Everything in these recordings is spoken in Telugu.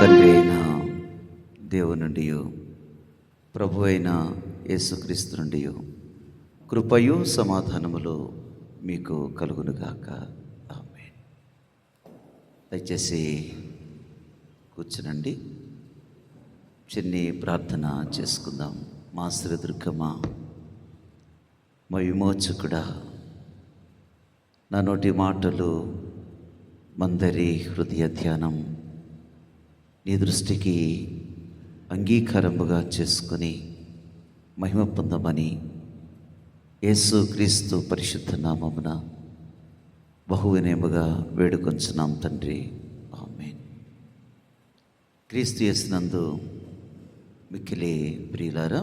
తండ్రి అయిన దేవుని నుండి ప్రభు అయిన యేసుక్రీస్తు నుండి కృపయు సమాధానములు మీకు కలుగునుగాక. ఆమేన్. దయచేసి కూర్చునండి. చిన్ని ప్రార్థన చేసుకుందాం. మా శ్రీదుర్గమ్మ, మా విమోచకుడా, నా నోటి మాటలు మందరి హృదయ ధ్యానం నీ దృష్టికి అంగీకారముగా చేసుకొని మహిమ పొందమని యేసుక్రీస్తు పరిశుద్ధ నామమున బహువినయముగా వేడుకొంచున్నాం తండ్రి. ఆమేన్. క్రీస్తు యేసునందు మిక్కిలి ప్రియులారా,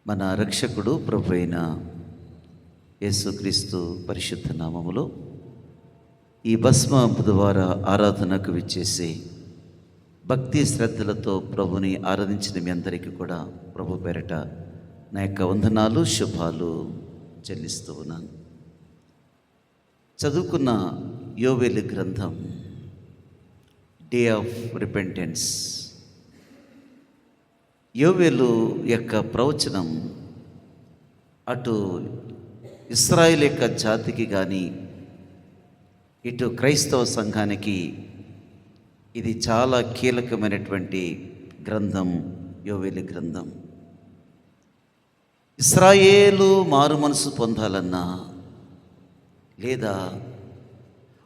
మన రక్షకుడు ప్రభు అయిన యేసుక్రీస్తు పరిశుద్ధ నామములో ఈ భస్మ బుధవార ఆరాధనకు విచ్చేసి భక్తి శ్రద్ధలతో ప్రభుని ఆరాధించిన మీ అందరికీ కూడా ప్రభు పేరట నా యొక్క వందనాలు, శుభాలు చెల్లిస్తూ ఉన్నాను. చదువుకున్న యోవేలు గ్రంథం డే ఆఫ్ రిపెంటెన్స్. యోవేలు యొక్క ప్రవచనం అటు ఇశ్రాయేలు యొక్క జాతికి కానీ ఇటు క్రైస్తవ సంఘానికి ఇది చాలా కీలకమైనటువంటి గ్రంథం యోవేలు గ్రంథం. ఇశ్రాయేలు మారు మనసు పొందాలన్నా లేదా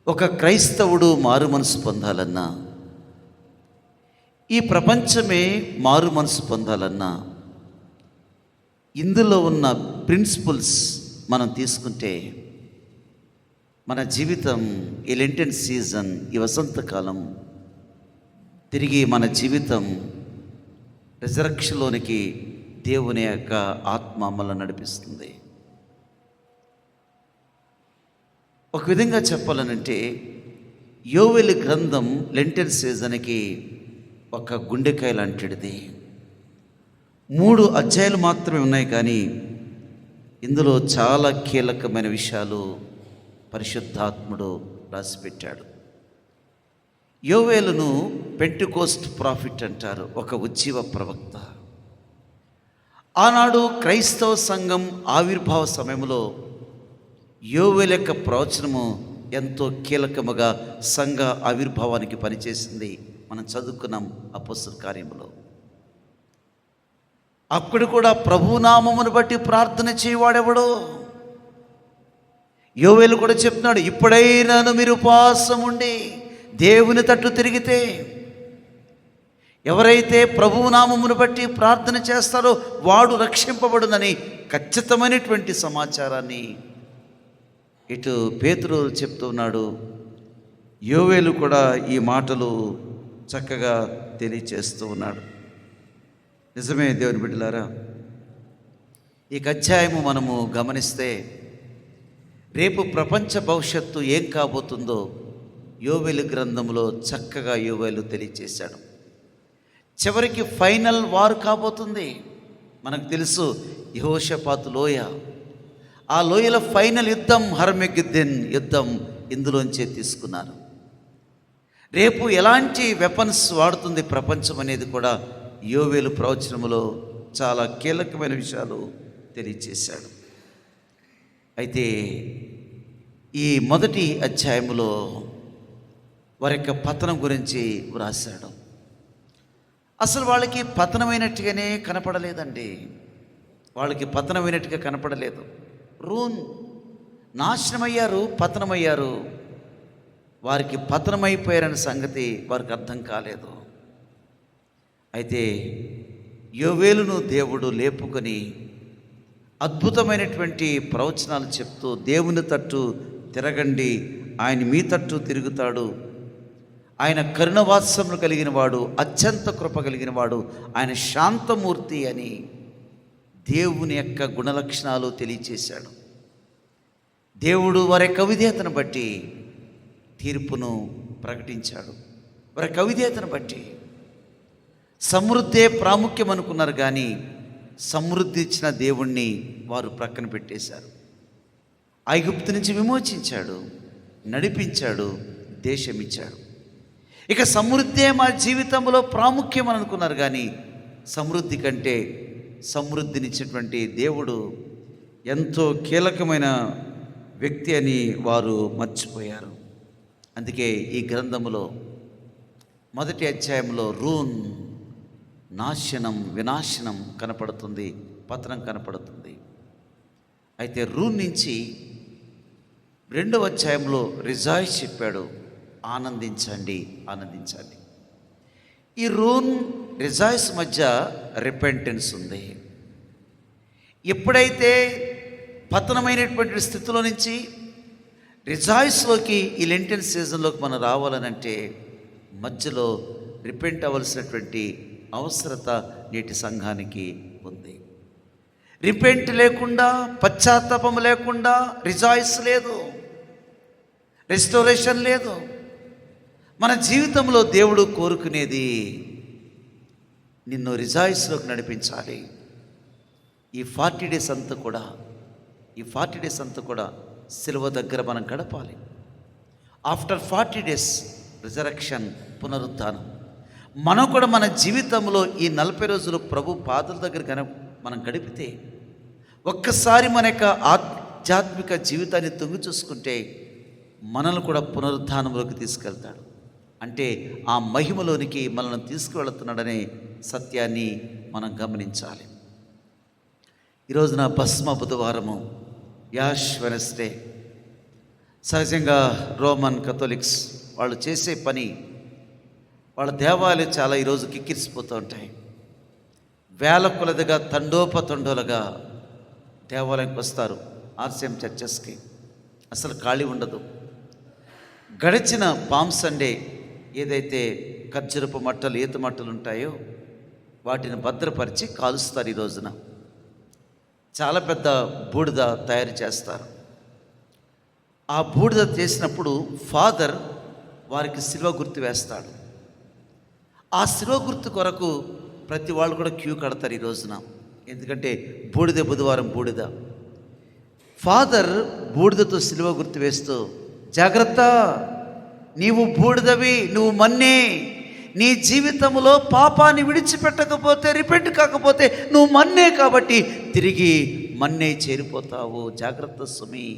ఒక క్రైస్తవుడు మారు మనసు పొందాలన్నా, ఈ ప్రపంచమే మారు మనసు పొందాలన్నా, ఇందులో ఉన్న ప్రిన్సిపల్స్ మనం తీసుకుంటే మన జీవితం ఈ లెంటెన్ సీజన్, ఈ వసంతకాలం తిరిగి మన జీవితం రిజరక్షన్లోనికి దేవుని యొక్క ఆత్మ మనల్ని నడిపిస్తుంది. ఒక విధంగా చెప్పాలనంటే యోవేలు గ్రంథం లెంటెన్ సీజన్కి ఒక గుండెకాయ లాంటిది. 3 అధ్యాయాలు మాత్రమే ఉన్నాయి, కానీ ఇందులో చాలా కీలకమైన విషయాలు పరిశుద్ధాత్ముడు రాసిపెట్టాడు. యోవేలును పెంటెకోస్ట్ ప్రాఫిట్ అంటారు, ఒక ఉజ్జీవ ప్రవక్త. ఆనాడు క్రైస్తవ సంఘం ఆవిర్భావ సమయంలో యోవేలు యొక్క ప్రవచనము ఎంతో కీలకముగా సంఘ ఆవిర్భావానికి పనిచేసింది. మనం చదువుకున్నాం అపొస్తలుల కార్యములో. అప్పుడు కూడా ప్రభునామమును బట్టి ప్రార్థన చేయవాడెవడో యోవేలు కూడా చెప్తున్నాడు, ఇప్పుడైనాను మీరు ఉపవాసం ఉండి దేవుని తట్టు తిరిగితే, ఎవరైతే ప్రభువు నామమును బట్టి ప్రార్థన చేస్తారో వాడు రక్షింపబడునని ఖచ్చితమైనటువంటి సమాచారాన్ని ఇటు పేతురు చెప్తున్నాడు. యోవేలు కూడా ఈ మాటలు చక్కగా తెలియచేస్తూ ఉన్నాడు. నిజమే దేవుని బిడ్డలారా, ఈ అధ్యాయము మనము గమనిస్తే రేపు ప్రపంచ భవిష్యత్తు ఏం కాబోతుందో యోవేలు గ్రంథంలో చక్కగా యోవేలు తెలియచేశాడు. చివరికి ఫైనల్ వార్ కాబోతుంది. మనకు తెలుసు యెహోషాపాతు లోయ, ఆ లోయలో ఫైనల్ యుద్ధం హర్మెగిద్దెన్ యుద్ధం ఇందులోంచే తీసుకున్నారు. రేపు ఎలాంటి వెపన్స్ వాడుతుంది ప్రపంచం అనేది కూడా యోవేలు ప్రవచనములో చాలా కీలకమైన విషయాలు తెలియచేశాడు. అయితే ఈ మొదటి అధ్యాయములో వారి యొక్క పతనం గురించి వ్రాసాడు. అసలు వాళ్ళకి పతనమైనట్టుగానే కనపడలేదండి. వాళ్ళకి పతనమైనట్టుగా కనపడలేదు. నాశనమయ్యారు, పతనమయ్యారు. వారికి పతనమైపోయారనే సంగతి వారికి అర్థం కాలేదు. అయితే యోవేలును దేవుడు లేపుకొని అద్భుతమైనటువంటి ప్రవచనాలు చెప్తూ, దేవుని తట్టు తిరగండి, ఆయన మీ తట్టు తిరుగుతాడు, ఆయన కరుణవాత్సములు కలిగిన వాడు, అత్యంత కృప కలిగిన వాడు, ఆయన శాంతమూర్తి అని దేవుని యొక్క గుణలక్షణాలు తెలియచేశాడు. దేవుడు వారి కవిధేతను బట్టి తీర్పును ప్రకటించాడు. వారి కవిధేతను బట్టి సమృద్ధే ప్రాముఖ్యం అనుకున్నారు, కానీ సమృద్ధి ఇచ్చిన దేవుణ్ణి వారు ప్రక్కన పెట్టేశారు. ఐగుప్తు నుంచి విమోచించాడు, నడిపించాడు, దేశం ఇచ్చాడు. ఇక సమృద్ధే మా జీవితంలో ప్రాముఖ్యం అని అనుకున్నారు, కానీ సమృద్ధి కంటే సమృద్ధినిచ్చినటువంటి దేవుడు ఎంతో కీలకమైన వ్యక్తి అని వారు మర్చిపోయారు. అందుకే ఈ గ్రంథములో మొదటి అధ్యాయంలో రూన్, నాశనం, వినాశనం కనపడుతుంది, పతనం కనపడుతుంది. అయితే రూన్ నుంచి రెండవ అధ్యాయంలో రిజాయిస్ చెప్పాడు, ఆనందించండి, ఆనందించండి. ఈ రూన్, రిజాయిస్ మధ్య రిపెంటెన్స్ ఉంది. ఎప్పుడైతే పతనమైనటువంటి స్థితిలో నుంచి రిజాయిస్లోకి, ఈ లెంటెన్ సీజన్లోకి మనం రావాలనంటే మధ్యలో రిపెంట్ అవ్వాల్సినటువంటి అవసరత నేటి సంఘానికి ఉంది. రిపెంట్ లేకుండా, పశ్చాత్తాపం లేకుండా రిజాయిస్ లేదు, రెస్టోరేషన్ లేదు. మన జీవితంలో దేవుడు కోరుకునేది నిన్ను రిజాయిస్లోకి నడిపించాలి. ఈ 40 days అంతా కూడా, ఈ 40 days అంతా కూడా సిలువ దగ్గర మనం గడపాలి. ఆఫ్టర్ 40 days రిజరక్షన్, పునరుత్థానం. మనం కూడా మన జీవితంలో ఈ 40 రోజులు ప్రభు పాదాల దగ్గర మనం గడిపితే, ఒక్కసారి మన యొక్క ఆధ్యాత్మిక జీవితాన్ని తొంగి చూసుకుంటే మనల్ని కూడా పునరుత్థానంలోకి తీసుకెళ్తాడు. అంటే ఆ మహిమలోనికి మనల్ని తీసుకువెళుతున్నాడనే సత్యాన్ని మనం గమనించాలి. ఈరోజున భస్మ బుధవారము, యాష్ వెనస్డే. సహజంగా రోమన్ కథోలిక్స్ వాళ్ళు చేసే పని, వాళ్ళ దేవాలయాలు చాలా ఈరోజు కిక్కిరిసిపోతూ ఉంటాయి. వేల కొలదిగా, తండోపతండోలుగా దేవాలయంకి వస్తారు. ఆర్సిఎం చర్చెస్కి అసలు ఖాళీ ఉండదు. గడిచిన పామ్ సండే ఏదైతే ఖర్జూరపు మట్టలు, ఈత మట్టలు ఉంటాయో వాటిని భద్రపరిచి కాలుస్తారు. ఈ రోజున చాలా పెద్ద బూడిద తయారు చేస్తారు. ఆ బూడిద చేసినప్పుడు ఫాదర్ వారికి శిలువ గుర్తు వేస్తాడు. ఆ శిలువ గుర్తు కొరకు ప్రతి వాళ్ళు కూడా క్యూ కడతారు ఈ రోజున. ఎందుకంటే బూడిద, బుధవారం బూడిద. ఫాదర్ బూడిదతో శిలువ గుర్తు వేస్తూ, జాగ్రత్త, నీవు బూడిదవి, నువ్వు మన్నే. నీ జీవితంలో పాపాన్ని విడిచిపెట్టకపోతే, రిపెంట్ కాకపోతే నువ్వు మన్నే, కాబట్టి తిరిగి మన్నే చేరిపోతావు. జాగ్రత్త సుమి.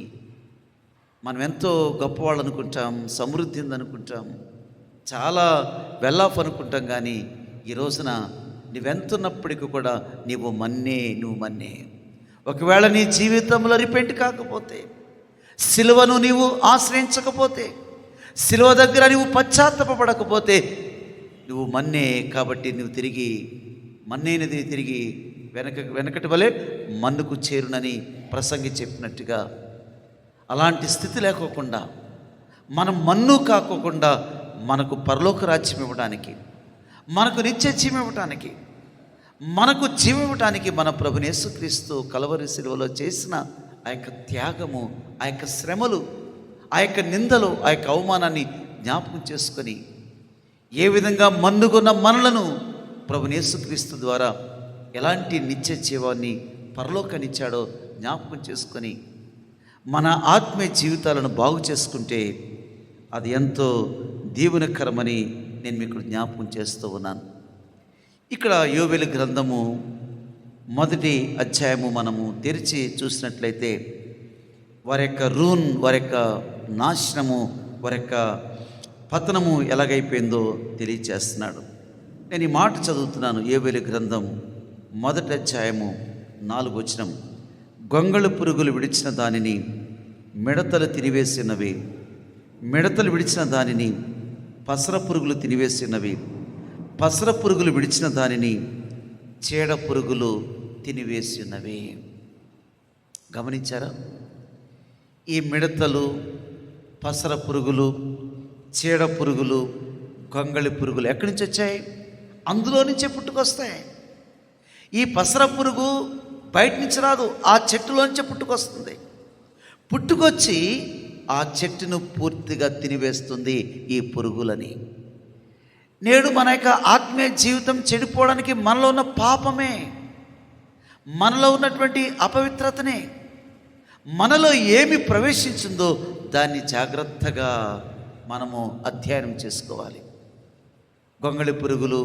మనం ఎంతో గొప్పవాళ్ళు అనుకుంటాం, సమృద్ధి ఉందనుకుంటాం, చాలా వెల్ ఆఫ్ అనుకుంటాం, కానీ ఈ రోజున నువ్వెంతున్నప్పటికీ కూడా నువ్వు మన్నే. ఒకవేళ నీ జీవితంలో రిపెంట్ కాకపోతే, సిలువను నీవు ఆశ్రయించకపోతే, సిలువ దగ్గర నువ్వు పశ్చాత్తాపపడకపోతే నువ్వు మన్నే. కాబట్టి నువ్వు తిరిగి మన్నైనది తిరిగి వెనకటి వలె మన్నుకు చేరునని ప్రసంగి చెప్పినట్టుగా, అలాంటి స్థితి లేకోకుండా, మనం మన్ను కాకోకుండా మనకు పరలోక రాజ్యం ఇవ్వడానికి, మనకు నిత్య జీవం ఇవ్వటానికి, మనకు జీవం ఇవ్వటానికి మన ప్రభుని యేసుక్రీస్తు కలవరి శిలువలో చేసిన ఆ యొక్క త్యాగము, ఆ యొక్క శ్రమలు, ఆ యొక్క నిందలు, ఆ యొక్క అవమానాన్ని జ్ఞాపకం చేసుకొని, ఏ విధంగా మన్నుకున్న మనలను ప్రభుని యేసుక్రీస్తు ద్వారా ఎలాంటి నిత్య జీవాన్ని, పరలోకాన్నిచ్చాడో జ్ఞాపకం చేసుకొని మన ఆత్మీయ జీవితాలను బాగు చేసుకుంటే అది ఎంతో దీవెనకరమని నేను మీకు జ్ఞాపకం చేస్తూ ఉన్నాను. ఇక్కడ యోబేలు గ్రంథము మొదటి అధ్యాయము మనము తెరిచి చూసినట్లయితే వారి యొక్క రూన్, వారి యొక్క నాశనము, వారి యొక్క పతనము ఎలాగైపోయిందో తెలియచేస్తున్నాడు. నేను ఈ మాట చదువుతున్నాను. యోబేలు గ్రంథం మొదటి అధ్యాయము 4వ వచనం. గొంగళి పురుగులు విడిచిన దానిని మిడతలు తినివేసినవి, మిడతలు విడిచిన దానిని పసర పురుగులు తినివేసినవి, పసర పురుగులు విడిచిన దానిని చీడ పురుగులు తినివేసినవి. గమనించారా? ఈ మిడతలు, పసర పురుగులు, చీడ పురుగులు, గొంగళి పురుగులు ఎక్కడి నుంచి వచ్చాయి? అందులో నుంచే పుట్టుకొస్తాయి. ఈ పసర పురుగు బయట నుంచి రాదు, ఆ చెట్టులోంచే పుట్టుకొస్తుంది. పుట్టుకొచ్చి ఆ చెట్టును పూర్తిగా తినివేస్తుంది ఈ పురుగులని. నేడు మన యొక్క ఆత్మీయ జీవితం చెడిపోవడానికి మనలో ఉన్న పాపమే, మనలో ఉన్నటువంటి అపవిత్రతనే, మనలో ఏమి ప్రవేశించిందో దాన్ని జాగ్రత్తగా మనము అధ్యయనం చేసుకోవాలి. గొంగళి పురుగులు,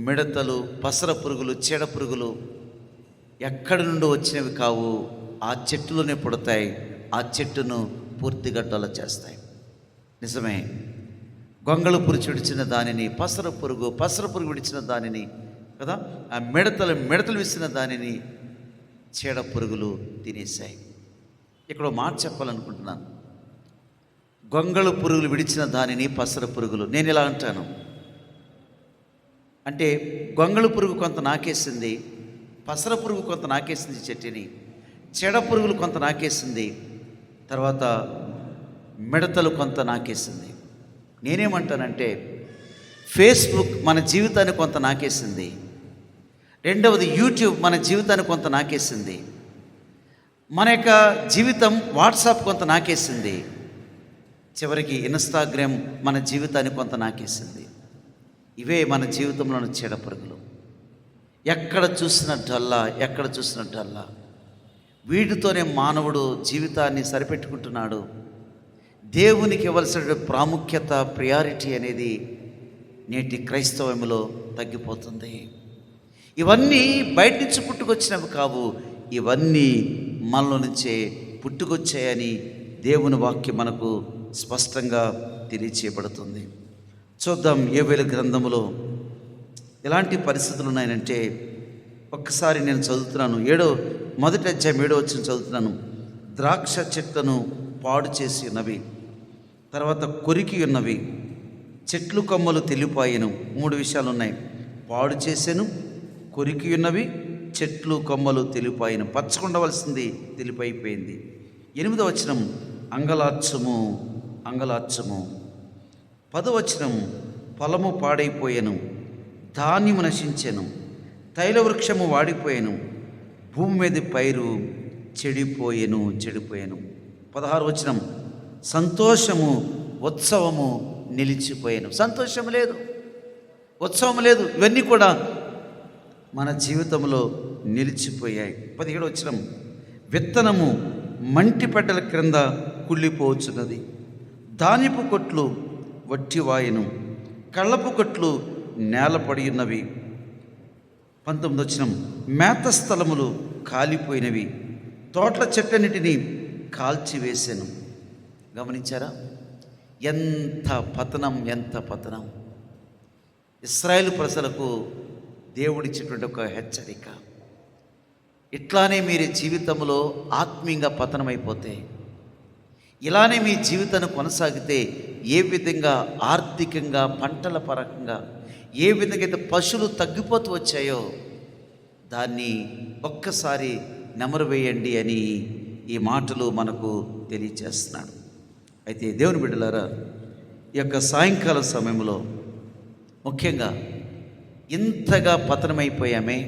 మిడతలు, పసర పురుగులు, చీడ పురుగులు ఎక్కడి నుండి వచ్చినవి కావు. ఆ చెట్టులోనే పుడతాయి, ఆ చెట్టును పూర్తిగా డొల్ల చేస్తాయి. నిజమే, గొంగళి పురుగు విడిచిన దానిని, పసర పురుగు విడిచిన దానిని కదా, ఆ మిడతలు విసిన దానిని చీడ పురుగులు తినేశాయి. ఇక్కడ మాట చెప్పాలనుకుంటున్నాను. గొంగళి పురుగులు విడిచిన దానిని పసర పురుగులు, నేను ఇలా అంటాను అంటే గొంగళి పురుగు కొంత నాకేసింది, పసర పురుగు కొంత నాకేసింది చెట్టుని, చెడ పురుగులు కొంత నాకేసింది, తర్వాత మిడతలు కొంత నాకేసింది. నేనేమంటానంటే ఫేస్బుక్ మన జీవితాన్ని కొంత నాకేసింది, రెండవది యూట్యూబ్ మన జీవితాన్ని కొంత నాకేసింది, మన యొక్క జీవితం వాట్సాప్ కొంత నాకేసింది, చివరికి ఇన్స్టాగ్రామ్ మన జీవితాన్ని కొంత నాకేసింది. ఇవే మన జీవితంలోని చీడ పురుగులు. ఎక్కడ చూసిన డల్లా. వీటితోనే మానవుడు జీవితాన్ని సరిపెట్టుకుంటున్నాడు. దేవునికి ఇవ్వాల్సిన ప్రాముఖ్యత, ప్రయారిటీ అనేది నేటి క్రైస్తవంలో తగ్గిపోతుంది. ఇవన్నీ బయట నుంచి పుట్టుకొచ్చినవి కావు, ఇవన్నీ మనలో నుంచే పుట్టుకొచ్చాయని దేవుని వాక్యం మనకు స్పష్టంగా తెలియచేయబడుతుంది. చూద్దాం యోవేలు గ్రంథములో ఎలాంటి పరిస్థితులు ఉన్నాయంటే, ఒక్కసారి నేను చదువుతున్నాను. మొదటి అధ్యాయం 7వ వచనం చదువుతున్నాను. ద్రాక్ష చెట్లను పాడు చేసి ఉన్నవి, తర్వాత కొరికి ఉన్నవి, చెట్లు కొమ్మలు తెలిపాయను. 3 విషయాలు ఉన్నాయి. పాడు చేసాను, కొరికి ఉన్నవి, చెట్లు కొమ్మలు తెలిపాయను. పచ్చకుండవలసింది తెలిపైపోయింది. 8వ వచనం అంగలార్చము. 10వ వచనం పొలము పాడైపోయాను, ధాన్యము నశించెను, తైల వృక్షము వాడిపోయాను, భూమి మీద పైరు చెడిపోయాను. 16వ వచనం సంతోషము, ఉత్సవము నిలిచిపోయాను. సంతోషం లేదు, ఉత్సవం లేదు, ఇవన్నీ కూడా మన జీవితంలో నిలిచిపోయాయి. 17వ వచనం విత్తనము మంటి పెట్టెల క్రింద కుళ్ళిపోవచ్చున్నది, ధాన్యపు కొట్లు వట్టివాయను, కళ్ళపు కొట్లు నేలపడి ఉన్నవి. 19వ వచనం మేత స్థలములు కాలిపోయినవి, తోటల చెట్టన్నిటినీ కాల్చివేశాను. గమనించారా? ఎంత పతనం. ఇశ్రాయేలు ప్రజలకు దేవుడిచ్చినటువంటి ఒక హెచ్చరిక. ఇట్లానే మీరు జీవితంలో ఆత్మీయంగా పతనమైపోతే, ఇలానే మీ జీవితాన్ని కొనసాగితే ఏ విధంగా ఆర్థికంగా, పంటల పరంగా ఏ విధంగా అయితే పశువులు తగ్గిపోతూ వచ్చాయో దాన్ని ఒక్కసారి నెమరు వేయండి అని ఈ మాటలు మనకు తెలియచేస్తున్నాడు. అయితే దేవుని బిడ్డలారా, ఈ యొక్క సాయంకాల సమయంలో ముఖ్యంగా ఇంతగా పతనమైపోయామే,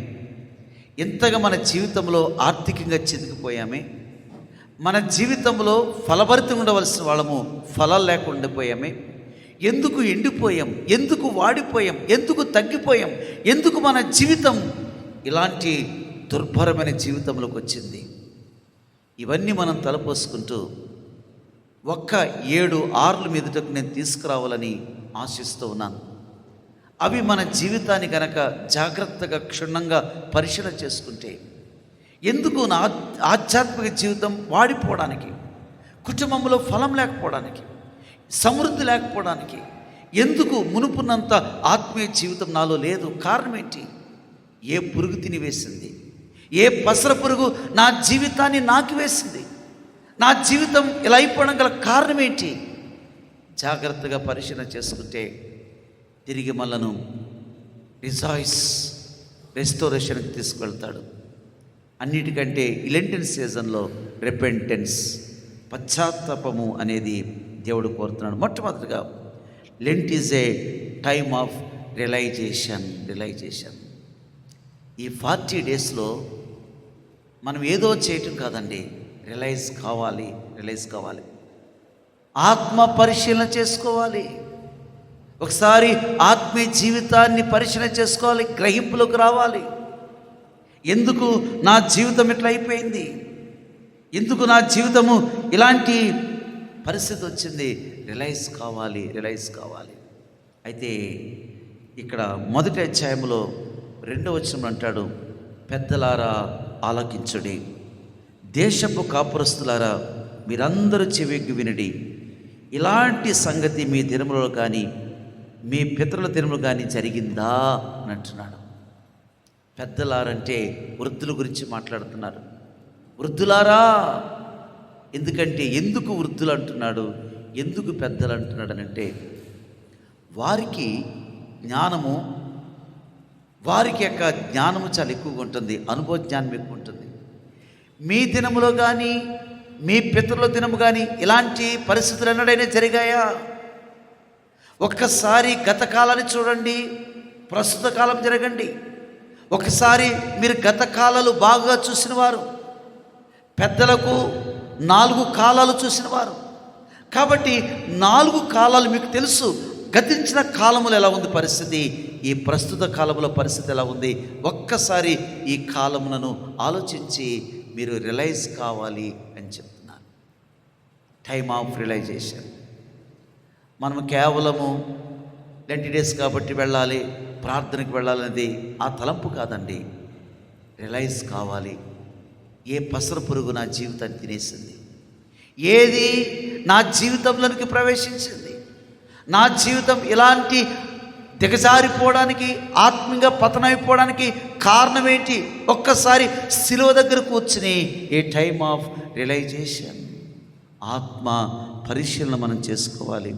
ఇంతగా మన జీవితంలో ఆర్థికంగా చితికిపోయామే, మన జీవితంలో ఫలభరితంగా ఉండవలసిన వాళ్ళము ఫలాలు లేకుండా ఉండిపోయామే. ఎందుకు ఎండిపోయాం? ఎందుకు వాడిపోయాం? ఎందుకు తగ్గిపోయాం? ఎందుకు మన జీవితం ఇలాంటి దుర్భరమైన జీవితంలోకి వచ్చింది? ఇవన్నీ మనం తలపోసుకుంటూ 7 మీదటకు నేను తీసుకురావాలని ఆశిస్తూ ఉన్నాను. అవి మన జీవితాన్ని కనుక జాగ్రత్తగా, క్షుణ్ణంగా పరిశీలన చేసుకుంటే, ఎందుకు నా ఆధ్యాత్మిక జీవితం వాడిపోవడానికి, కుటుంబంలో ఫలం లేకపోవడానికి, సమృద్ధి లేకపోవడానికి, ఎందుకు మునుపున్నంత ఆత్మీయ జీవితం నాలో లేదు? కారణం ఏంటి? ఏ పురుగు తినివేసింది? ఏ పసర పురుగు నా జీవితాన్ని నాకు వేసింది? నా జీవితం ఇలా అయిపోవడం గల కారణం ఏంటి? జాగ్రత్తగా పరిశీలన చేసుకుంటే తిరిగి మనను రెస్టోరేషన్కి తీసుకువెళ్తాడు. అన్నిటికంటే లెంటెన్ సీజన్లో రిపెంటెన్స్, పశ్చాత్తాపము అనేది దేవుడు కోరుతున్నాడు. మొట్టమొదటిగా lent is a time of realization. ఈ 40 డేస్లో మనం ఏదో చేయటం కాదండి, రియలైజ్ కావాలి. ఆత్మ పరిశీలన చేసుకోవాలి. ఒకసారి ఆత్మీయ జీవితాన్ని పరిశీలన చేసుకోవాలి, గ్రహింపులోకి రావాలి. ఎందుకు నా జీవితం ఇట్లా అయిపోయింది? ఎందుకు నా జీవితము ఇలాంటి పరిస్థితి వచ్చింది? రియలైజ్ కావాలి. అయితే ఇక్కడ మొదటి అధ్యాయంలో 2వ వచనంలో అంటాడు, పెద్దలారా ఆలకించుడి, దేశపు కాపురస్తులారా మీరందరూ చెవిగ్గి వినడి. ఇలాంటి సంగతి మీ దినములలో కానీ మీ పితరుల దినములు కానీ జరిగిందా అని అంటున్నాడు. పెద్దలారంటే వృద్ధుల గురించి మాట్లాడుతున్నారు. వృద్ధులారా, ఎందుకంటే ఎందుకు వృద్ధులు అంటున్నాడు, ఎందుకు పెద్దలు అంటున్నాడు అంటే, వారికి జ్ఞానము, వారికి యొక్క జ్ఞానము చాలా ఎక్కువగా ఉంటుంది, అనుభవ జ్ఞానం ఎక్కువ ఉంటుంది. మీ దినములో కానీ మీ పితరుల దినము కానీ ఇలాంటి పరిస్థితులు ఎన్నడైనా జరిగాయా? ఒక్కసారి గత కాలాన్ని చూడండి, ప్రస్తుత కాలం జరగండి. ఒకసారి మీరు గత కాలాలు బాగా చూసినవారు, పెద్దలకు 4 కాలాలు చూసినవారు కాబట్టి 4 కాలాలు మీకు తెలుసు. గతించిన కాలములు ఎలా ఉంది పరిస్థితి, ఈ ప్రస్తుత కాలంలో పరిస్థితి ఎలా ఉంది, ఒక్కసారి ఈ కాలములను ఆలోచించి మీరు రియలైజ్ కావాలి అని చెప్తున్నారు. Time of realization. మనము కేవలము 20 డేస్ కాబట్టి వెళ్ళాలి, ప్రార్థనకి వెళ్ళాలనేది ఆ తలంపు కాదండి. రియలైజ్ కావాలి, ఏ పసరు పురుగు నా జీవితాన్ని తినేసింది, ఏది నా జీవితంలోనికి ప్రవేశించింది, నా జీవితం ఇలాంటి దిగజారిపోవడానికి, ఆత్మీయంగా పతనమైపోవడానికి కారణం ఏంటి? ఒక్కసారి శిలువ దగ్గర కూర్చుని ఏ టైమ్ ఆఫ్ రియలైజేషన్, ఆత్మ పరిశీలన మనం చేసుకోవాలి.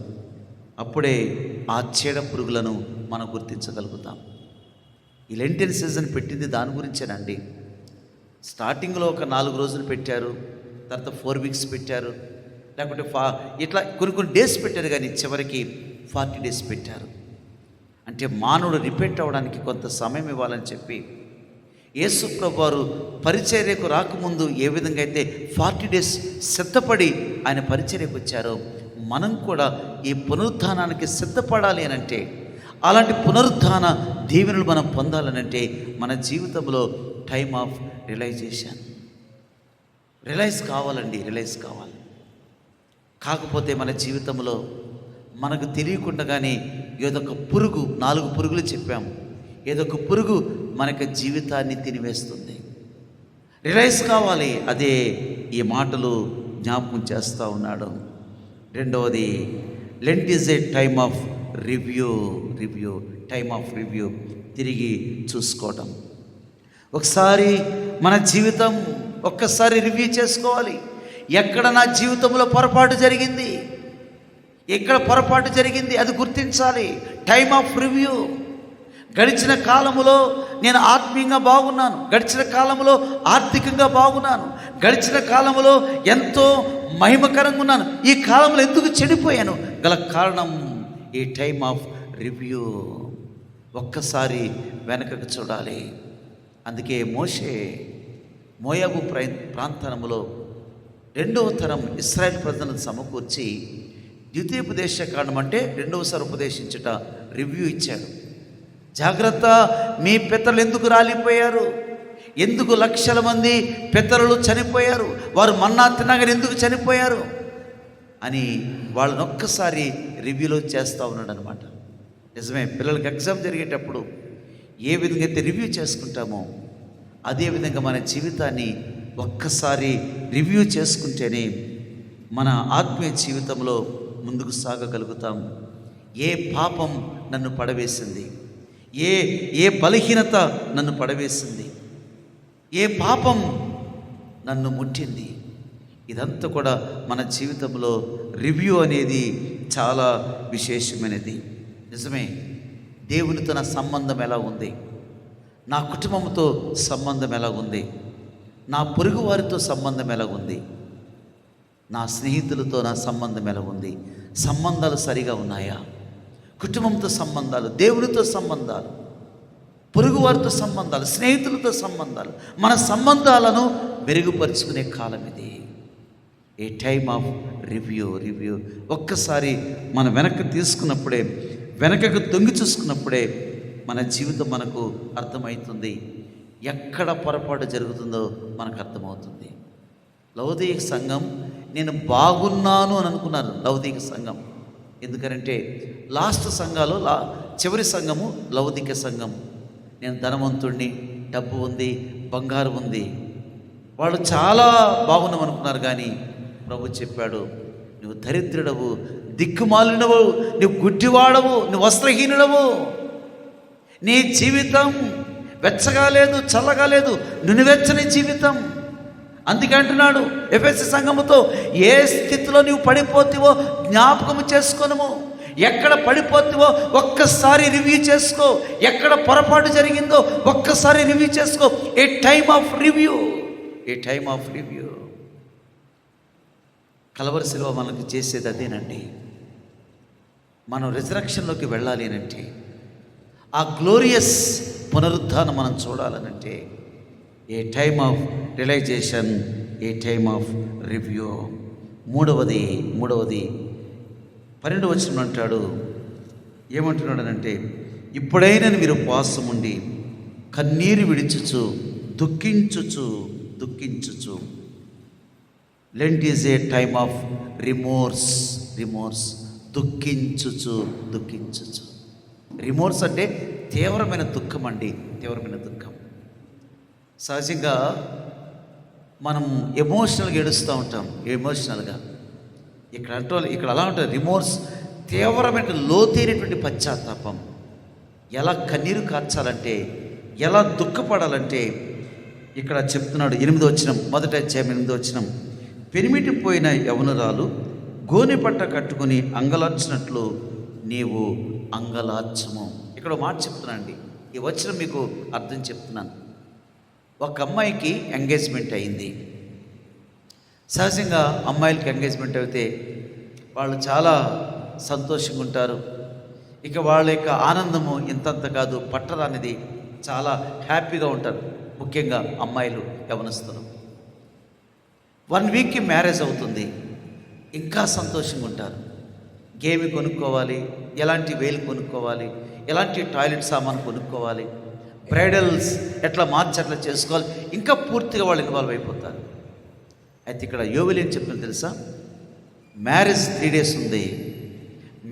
అప్పుడే ఆ చీడ పురుగులను మనం గుర్తించగలుగుతాం. ఈ లెంటిన్ సీజన్ పెట్టింది దాని గురించేనండి. స్టార్టింగ్లో ఒక 4 రోజులు పెట్టారు, తర్వాత 4 వీక్స్ పెట్టారు, లేకపోతే ఇట్లా కొన్ని డేస్ పెట్టారు, కానీ చివరికి 40 డేస్ పెట్టారు. అంటే మానవుడు రిపెంట్ అవ్వడానికి కొంత సమయం ఇవ్వాలని చెప్పి యేసు ప్రభువు వారు పరిచర్యకు రాకముందు ఏ విధంగా అయితే 40 డేస్ సిద్ధపడి ఆయన పరిచర్యకు వచ్చారో, మనం కూడా ఈ పునరుత్థానానికి సిద్ధపడాలి అని అంటే, అలాంటి పునరుత్థాన దీవెనలు మనం పొందాలనంటే మన జీవితంలో టైమ్ ఆఫ్ రియలైజేషన్, రియలైజ్ కావాలండి, రియలైజ్ కావాలి. కాకపోతే మన జీవితంలో మనకు తెలియకుండానే ఏదొక పురుగు, 4 పురుగులు చెప్పాము, ఏదొక పురుగు మనకి జీవితాన్ని తినివేస్తుంది. రియలైజ్ కావాలి. అదే ఈ మాటలు జ్ఞాపకం చేస్తూ ఉన్నాడు. రెండవది, lent is a time of review. Time of review, తిరిగి చూసుకోవటం. ఒకసారి మన జీవితం ఒక్కసారి రివ్యూ చేసుకోవాలి. ఎక్కడ నా జీవితంలో పొరపాటు జరిగింది, ఎక్కడ పొరపాటు జరిగింది అది గుర్తించాలి. Time of review. గడిచిన కాలములో నేను ఆత్మీయంగా బాగున్నాను, గడిచిన కాలంలో ఆర్థికంగా బాగున్నాను, గడిచిన కాలంలో ఎంతో మహిమకరంగా ఉన్నాను, ఈ కాలంలో ఎందుకు చెడిపోయాను గల కారణం ఈ టైమ్ ఆఫ్ రివ్యూ. ఒక్కసారి వెనకకు చూడాలి. అందుకే మోషే మోయాబు ప్రాంతములో 2వ తరం ఇశ్రాయేల్ ప్రజలను సమకూర్చి ద్వితీయోపదేశ కాండం అంటే 2వసారి ఉపదేశించుట రివ్యూ ఇచ్చాడు. జాగ్రత్త, మీ పితరులు ఎందుకు రాలిపోయారు, ఎందుకు లక్షల మంది పితరులు చనిపోయారు, వారు మన్నా తినగానే ఎందుకు చనిపోయారు అని వాళ్ళని ఒక్కసారి రివ్యూలో చేస్తూ ఉన్నాడు అనమాట. నిజమే, పిల్లలకి ఎగ్జామ్ జరిగేటప్పుడు ఏ విధంగా అయితే రివ్యూ చేసుకుంటామో అదేవిధంగా మన జీవితాన్ని ఒక్కసారి రివ్యూ చేసుకుంటేనే మన ఆత్మీయ జీవితంలో ముందుకు సాగగలుగుతాం. ఏ పాపం నన్ను పడవేసింది, ఏ బలహీనత నన్ను పడవేసింది, ఏ పాపం నన్ను ముట్టింది, ఇదంతా కూడా మన జీవితంలో రివ్యూ అనేది చాలా విశేషమైనది. నిజమే, దేవునితో నా సంబంధం ఎలా ఉంది, నా కుటుంబంతో సంబంధం ఎలా ఉంది, నా పొరుగు వారితో సంబంధం ఎలా ఉంది, నా స్నేహితులతో నా సంబంధం ఎలా ఉంది, సంబంధాలు సరిగా ఉన్నాయా, కుటుంబంతో సంబంధాలు, దేవునితో సంబంధాలు, పొరుగు వారితో సంబంధాలు, స్నేహితులతో సంబంధాలు, మన సంబంధాలను మెరుగుపరుచుకునే కాలం ఇది. ఏ టైమ్ ఆఫ్ రివ్యూ. ఒక్కసారి మన వెనక్కి తీసుకున్నప్పుడే, వెనకకు తొంగి చూసుకున్నప్పుడే మన జీవితం మనకు అర్థమవుతుంది. ఎక్కడ పొరపాటు జరుగుతుందో మనకు అర్థమవుతుంది. లౌదీక సంఘం నేను బాగున్నాను అని అనుకున్నారు. లౌదీక సంఘం ఎందుకనంటే లాస్ట్ సంఘాలు చివరి సంఘము లౌకిక సంఘం. నేను ధనవంతుడిని, డబ్బు ఉంది, బంగారం ఉంది, వాళ్ళు చాలా బాగున్నాం అనుకున్నారు. కానీ ప్రభు చెప్పాడు, నువ్వు దరిద్రుడవు, దిక్కుమాలినవు, నువ్వు గుడ్డివాడవు, నువ్వు వస్త్రహీనుడవు, నీ జీవితం వెచ్చగా లేదు, చల్లగా లేదు, నువ్వెచ్చని జీవితం. అందుకే అంటున్నాడు ఎఫెసీ సంఘముతో, ఏ స్థితిలో నీవు పడిపోతావో జ్ఞాపకం చేసుకొనుము. ఎక్కడ పడిపోతావో ఒక్కసారి రివ్యూ చేసుకో. ఎక్కడ పొరపాటు జరిగిందో ఒక్కసారి రివ్యూ చేసుకో. A time of review, a time of review. Calvary శిలువ మనకు చేసేది అదేనండి. మనం రిజరక్షన్లోకి వెళ్ళాలి అనంటే, ఆ గ్లోరియస్ పునరుద్ధానం మనం చూడాలనంటే, a time of realization, a time of review. మూడవది 12వ వచనం అంటాడు, ఏమంటున్నాడనంటే, ఇప్పుడైనా మీరు ఉపవాసం ఉండి కన్నీరు విడిచుచు దుఃఖించుచు. Lent is a time of remorse. దుఃఖించుచు. రిమోర్స్ అంటే తీవ్రమైన దుఃఖం అండి, తీవ్రమైన దుఃఖం. సహజంగా మనం ఎమోషనల్గా ఏడుస్తూ ఉంటాం, ఎమోషనల్గా. ఇక్కడ అలా ఉంటుంది. రిమోర్స్ తీవ్రమైన లోతైనటువంటి పశ్చాత్తాపం. ఎలా కన్నీరు కార్చాలంటే, ఎలా దుఃఖపడాలంటే ఇక్కడ చెప్తున్నాడు. 8వ వచనం, మొదట అధ్యాయం 8వ వచనం, పెనిమిటిపోయిన యవనురాలు గోనె పట్ట కట్టుకుని అంగలార్చినట్లు నీవు అంగలార్చము. ఇక్కడ మాట చెప్తున్నాను అండి, ఈ వచనం మీకు అర్థం చెప్తున్నాను. ఒక అమ్మాయికి ఎంగేజ్మెంట్ అయింది. సహజంగా అమ్మాయిలకి ఎంగేజ్మెంట్ అయితే వాళ్ళు చాలా సంతోషంగా ఉంటారు. ఇక వాళ్ళ యొక్క ఆనందము ఇంతంత కాదు, పట్టరానిది, చాలా హ్యాపీగా ఉంటారు. ముఖ్యంగా అమ్మాయిలు, యవనస్తులు. 1 వీక్కి మ్యారేజ్ అవుతుంది, ఇంకా సంతోషంగా ఉంటారు. గేమి కొనుక్కోవాలి, ఎలాంటి వేలు కొనుక్కోవాలి, ఎలాంటి టాయిలెట్ సామాన్ కొనుక్కోవాలి, బ్రైడల్స్ ఎట్లా మార్చి అట్లా చేసుకోవాలి, ఇంకా పూర్తిగా వాళ్ళు ఇన్వాల్వ్ అయిపోతారు. అయితే ఇక్కడ యోవేలు ఏం చెప్పింది తెలుసా? మ్యారేజ్ 3 days ఉంది.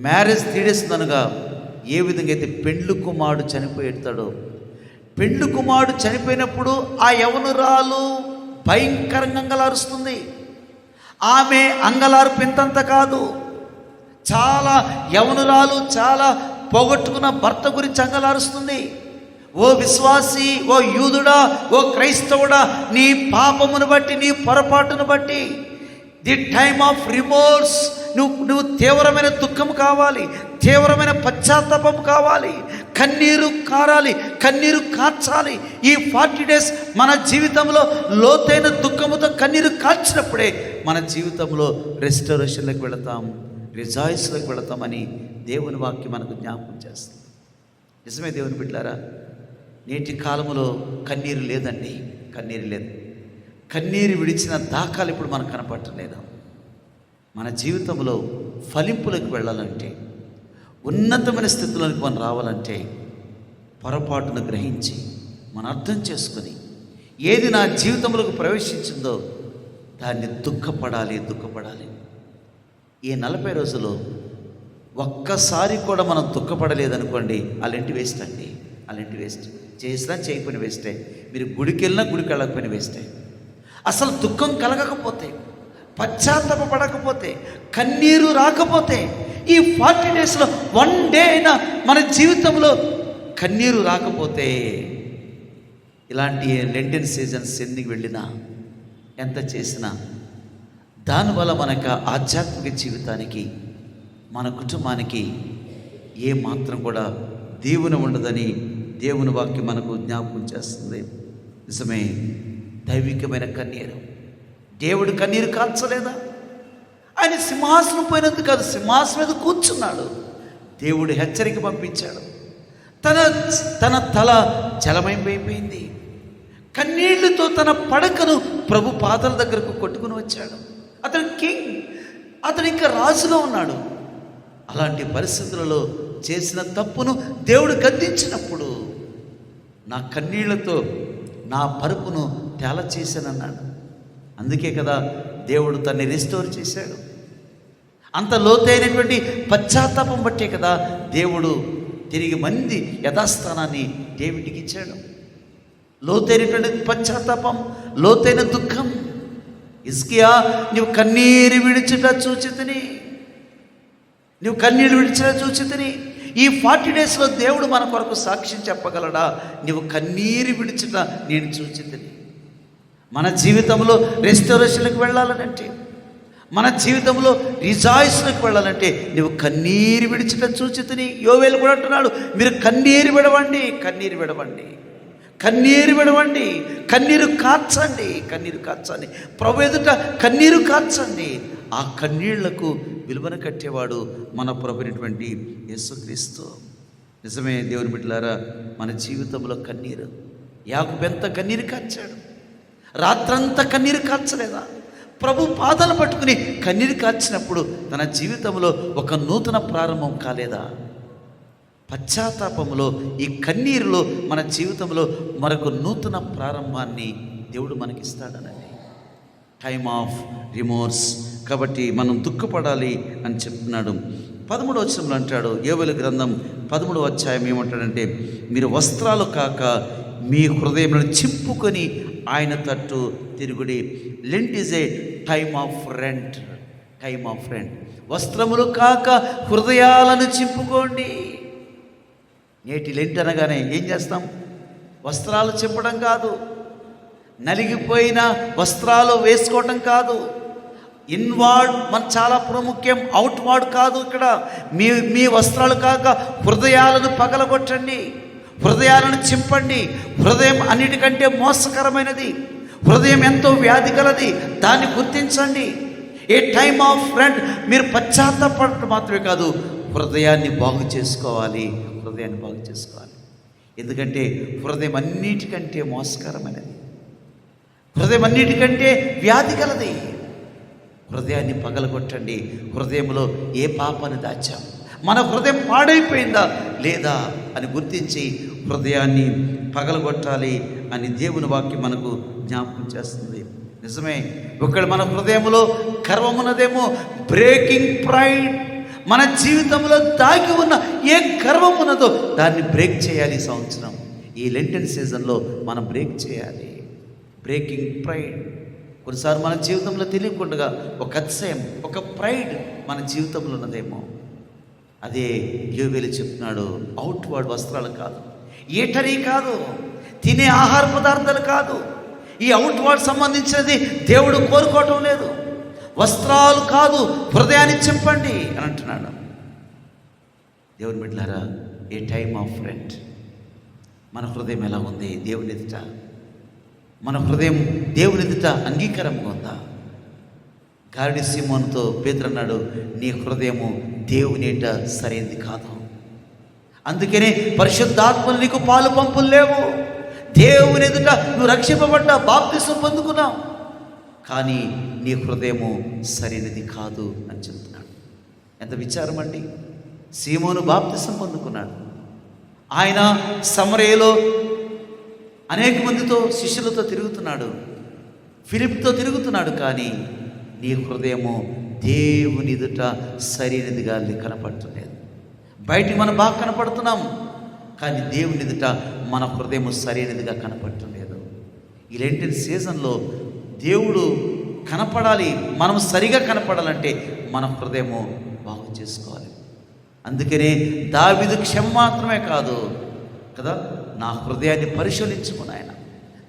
మ్యారేజ్ 3 days ఉందనగా ఏ విధంగా అయితే పెండ్లు కుమారుడు చనిపోతాడో, పెండ్లు కుమారుడు చనిపోయినప్పుడు ఆ యవనురాలు భయంకరంగా అంగలారుస్తుంది. ఆమె అంగలార్పు ఇంతంత కాదు, చాలా యవనురాలు చాలా పోగొట్టుకున్న భర్త గురించి అంగలారుస్తుంది. ఓ విశ్వాసి, ఓ యూదుడా, ఓ క్రైస్తవుడా, నీ పాపమును బట్టి, నీ పొరపాటును బట్టి, ది టైమ్ ఆఫ్ రిమోర్స్. నువ్వు తీవ్రమైన దుఃఖం కావాలి, తీవ్రమైన పశ్చాత్తాపం కావాలి, కన్నీరు కారాలి, కన్నీరు కార్చాలి. ఈ 40 days మన జీవితంలో లోతైన దుఃఖముతో కన్నీరు కార్చినప్పుడే మన జీవితంలో రెస్టరేషన్లోకి వెళతాం, రిజాయిస్లోకి వెళతామని దేవుని వాక్యం మనకు జ్ఞాపకం చేస్తుంది. నిజమే దేవుని బిడ్డలారా, నేటి కాలంలో కన్నీరు లేదండి, కన్నీరు లేదు. కన్నీరు విడిచిన దాఖలు ఇప్పుడు మనకు కనపడలేదు. మన జీవితంలో ఫలింపులకు వెళ్ళాలంటే, ఉన్నతమైన స్థితిలోకి మనం రావాలంటే, పొరపాటును గ్రహించి మనం అర్థం చేసుకొని ఏది నా జీవితంలోకి ప్రవేశించిందో దాన్ని దుఃఖపడాలి. ఈ 40 రోజులు ఒక్కసారి కూడా మనం దుఃఖపడలేదనుకోండి, అలాంటి వేస్ట్ అండి, అలాంటి వేస్ట్. చేసినా చేయకపోయిన వేస్టే. మీరు గుడికి వెళ్ళినా గుడికి వెళ్ళకపోయిన వేస్టే. అసలు దుఃఖం కలగకపోతే, పశ్చాత్తాపడకపోతే, కన్నీరు రాకపోతే, ఈ 40 daysలో 1 day అయినా మన జీవితంలో కన్నీరు రాకపోతే, ఇలాంటి లెంటెన్ సీజన్స్ ఎందుకు వెళ్ళినా, ఎంత చేసినా, దానివల్ల మన యొక్క ఆధ్యాత్మిక జీవితానికి, మన కుటుంబానికి ఏ మాత్రం కూడా దేవుని ఉండదని దేవుని వాక్యం మనకు జ్ఞాపకం చేస్తుంది. నిజమే, దైవికమైన కన్నీరు. దేవుడు కన్నీరు కార్చలేదా? ఆయన సింహాసనం పోయినందుకు కాదు, సింహాసనం మీద కూర్చున్నాడు. దేవుడు హెచ్చరిక పంపించాడు. తన తల జలమైపోయింది. కన్నీళ్లతో తన పడకను ప్రభు పాదాల దగ్గరకు కొట్టుకుని వచ్చాడు. అతను కింగ్, అతను ఇంకా రాజుగా ఉన్నాడు. అలాంటి పరిస్థితులలో చేసిన తప్పును దేవుడు గద్దించినప్పుడు, నా కన్నీళ్లతో నా పరుపును తేల చేశానన్నాడు. అందుకే కదా దేవుడు తన్ని రిస్టోర్ చేశాడు. అంత లోతైనటువంటి పశ్చాత్తాపం బట్టే కదా దేవుడు తిరిగి మంది యథాస్థానాన్ని దేవుడికి ఇచ్చాడు. లోతైనటువంటి పశ్చాత్తాపం, లోతైన దుఃఖం. హిజ్కియా, నువ్వు కన్నీరు విడిచుట చూచితిని, నువ్వు కన్నీరు విడిచుట చూచితిని. ఈ 40 డేస్లో దేవుడు మన కొరకు సాక్ష్యం చెప్పగలడా? నువ్వు కన్నీరు విడిచుట నేను చూచితిని. మన జీవితంలో రెస్టోరేషన్కి వెళ్ళాలనంటే, మన జీవితంలో రిజాయిస్లకు వెళ్ళాలంటే నువ్వు కన్నీరు విడిచుట చూచితిని. యోవేలు కూడా అంటున్నాడు, మీరు కన్నీరు విడవండి, కన్నీరు విడవండి, కన్నీరు విడవండి, కన్నీరు కార్చండి, కన్నీరు కార్చండి. ప్రభు ఎదుట కన్నీరు కార్చండి. ఆ కన్నీళ్లకు విలువను కట్టేవాడు మన ప్రభునటువంటి యేసుక్రీస్తు. నిజమే దేవుని బిడ్డలారా, మన జీవితంలో కన్నీరు. యాకోబు ఎంత కన్నీరు కార్చాడు? రాత్రంతా కన్నీరు కార్చలేదా? ప్రభు పాదాలు పట్టుకుని కన్నీరు కార్చినప్పుడు తన జీవితంలో ఒక నూతన ప్రారంభం కాలేదా? పశ్చాత్తాపంలో, ఈ కన్నీరులో మన జీవితంలో మరొక నూతన ప్రారంభాన్ని దేవుడు మనకిస్తాడనండి. Time of remorse. కాబట్టి మనం దుఃఖపడాలి అని చెప్తున్నాడు. 13వ వచనంలో అంటాడు, యోవేలు గ్రంథం 13వ అధ్యాయం ఏమంటాడంటే, మీరు వస్త్రాలు కాక మీ హృదయములను చింపుకొని ఆయన తట్టు తిరుగుడి. Lent is a time of rent. Time of rent. వస్త్రములు కాక హృదయాలను చింపుకోండి. నేటి లెంట్ అనగానే ఏం చేస్తాం? వస్త్రాలు చింపడం కాదు, నలిగిపోయిన వస్త్రాలు వేసుకోవటం కాదు. ఇన్వార్డ్ మన చాలా ప్రాముఖ్యం, అవుట్వార్డ్ కాదు. ఇక్కడ మీ వస్త్రాలు కాక హృదయాలను పగలగొట్టండి, హృదయాలను చింపండి. హృదయం అన్నిటికంటే మోసకరమైనది, హృదయం ఎంతో వ్యాధి కలది. దాన్ని గుర్తించండి. ఏ టైమ్ ఆఫ్ రెంట్. మీరు పశ్చాత్తాపడటం మాత్రమే కాదు, హృదయాన్ని బాగు చేసుకోవాలి, హృదయాన్ని బాగు చేసుకోవాలి. ఎందుకంటే హృదయం అన్నిటికంటే మోసకరమైనది, హృదయం అన్నిటికంటే వ్యాధి కలది. హృదయాన్ని పగలగొట్టండి. హృదయంలో ఏ పాపాన్ని దాచాం, మన హృదయం పాడైపోయిందా లేదా అని గుర్తించి హృదయాన్ని పగలగొట్టాలి అని దేవుని వాక్యం మనకు జ్ఞాపకం చేస్తుంది. నిజమే, ఒకవేళ మన హృదయంలో గర్వమున్నదేమో, బ్రేకింగ్ ప్రైడ్. మన జీవితంలో దాగి ఉన్న ఏ గర్వం ఉన్నదో దాన్ని బ్రేక్ చేయాలి. ఈ సంవత్సరం, ఈ లెంటెన్ సీజన్లో మనం బ్రేక్ చేయాలి. Breaking pride. కొన్నిసార్లు మన జీవితంలో తెలియకుండా ఒక అతిశయం, ఒక ప్రైడ్ మన జీవితంలో ఉన్నదేమో. అదే యోవేలు చెప్తున్నాడు, అవుట్వర్డ్ వస్త్రాలు కాదు, ఈటరీ కాదు, తినే ఆహార పదార్థాలు కాదు. ఈ అవుట్వర్డ్ సంబంధించినది దేవుడు కోరుకోవటం లేదు. వస్త్రాలు కాదు, హృదయాన్ని చింపండి అని అంటున్నాడు. దేవుని బిడ్డలారా, ఏ టైమ్ ఆఫ్ రెంట్. మన హృదయం ఎలా ఉంది దేవుని ఎదుట? మన హృదయం దేవుని ఎదుట అంగీకారంగా ఉందా? గారడి సీమోనుతో పేతురు అన్నాడు, నీ హృదయము దేవుని ఎదుట సరైనది కాదు. అందుకనే పరిశుద్ధాత్మలు నీకు పాలు పంపులు లేవు. దేవుని ఎదుట నువ్వు రక్షింపబడ్డా, బాప్తిసం పొందుకున్నావు, కానీ నీ హృదయము సరైనది కాదు అని చెప్తున్నాడు. ఎంత విచారం అండి! సీమోను బాప్తిసం పొందుకున్నాడు. ఆయన సమరయలో అనేక మందితో, శిష్యులతో తిరుగుతున్నాడు, ఫిలిప్తో తిరుగుతున్నాడు, కానీ నీ హృదయము దేవుని ఎదుట సరైనదిగా కనపడలేదు. బయటికి మనం బాగా కనపడుతున్నాం, కానీ దేవుని ఎదుట మన హృదయము సరైనదిగా కనపడలేదు. ఈ లెంటెన్ సీజన్లో దేవుడు కనపడాలి, మనం సరిగా కనపడాలంటే మన హృదయము బాగు చేసుకోవాలి. అందుకనే దావీదు క్షమ మాత్రమే కాదు కదా, నా హృదయాన్ని పరిశీలించుకుని ఆయన,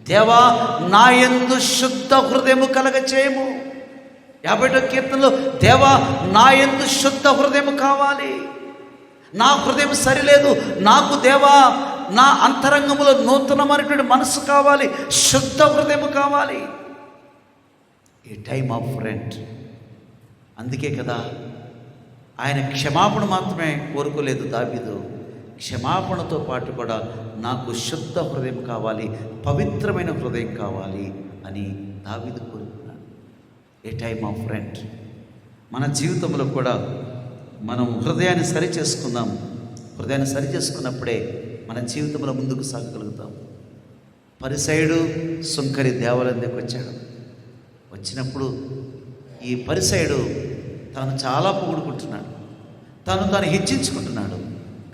దేవా నా యందు శుద్ధ హృదయము కలగచేయము. 50వ కీర్తనలో, దేవా నా యందు శుద్ధ హృదయము కావాలి. నా హృదయం సరిలేదు, నాకు దేవా నా అంతరంగంలో నూతనమైనటువంటి మనసు కావాలి, శుద్ధ హృదయము కావాలి. ఏ టైమ్ ఆఫ్ రెంట్. అందుకే కదా ఆయన క్షమాపణ మాత్రమే కోరుకోలేదు దావీదు, క్షమాపణతో పాటు కూడా నాకు శుద్ధ హృదయం కావాలి, పవిత్రమైన హృదయం కావాలి అని దావీదు కోరుకున్నాడు. ఏ టైమ్ ఆఫ్ రెంట్. మన జీవితంలో కూడా మనం హృదయాన్ని సరి చేసుకుందాం. హృదయాన్ని సరి చేసుకున్నప్పుడే మన జీవితంలో ముందుకు సాగగలుగుతాం. పరిసయుడు సుంకరి దేవాలయం దగ్గరికి వచ్చాడు. వచ్చినప్పుడు ఈ పరిసయుడు తాను చాలా పొగుడుకుంటున్నాడు, తాను హెచ్చించుకుంటున్నాడు.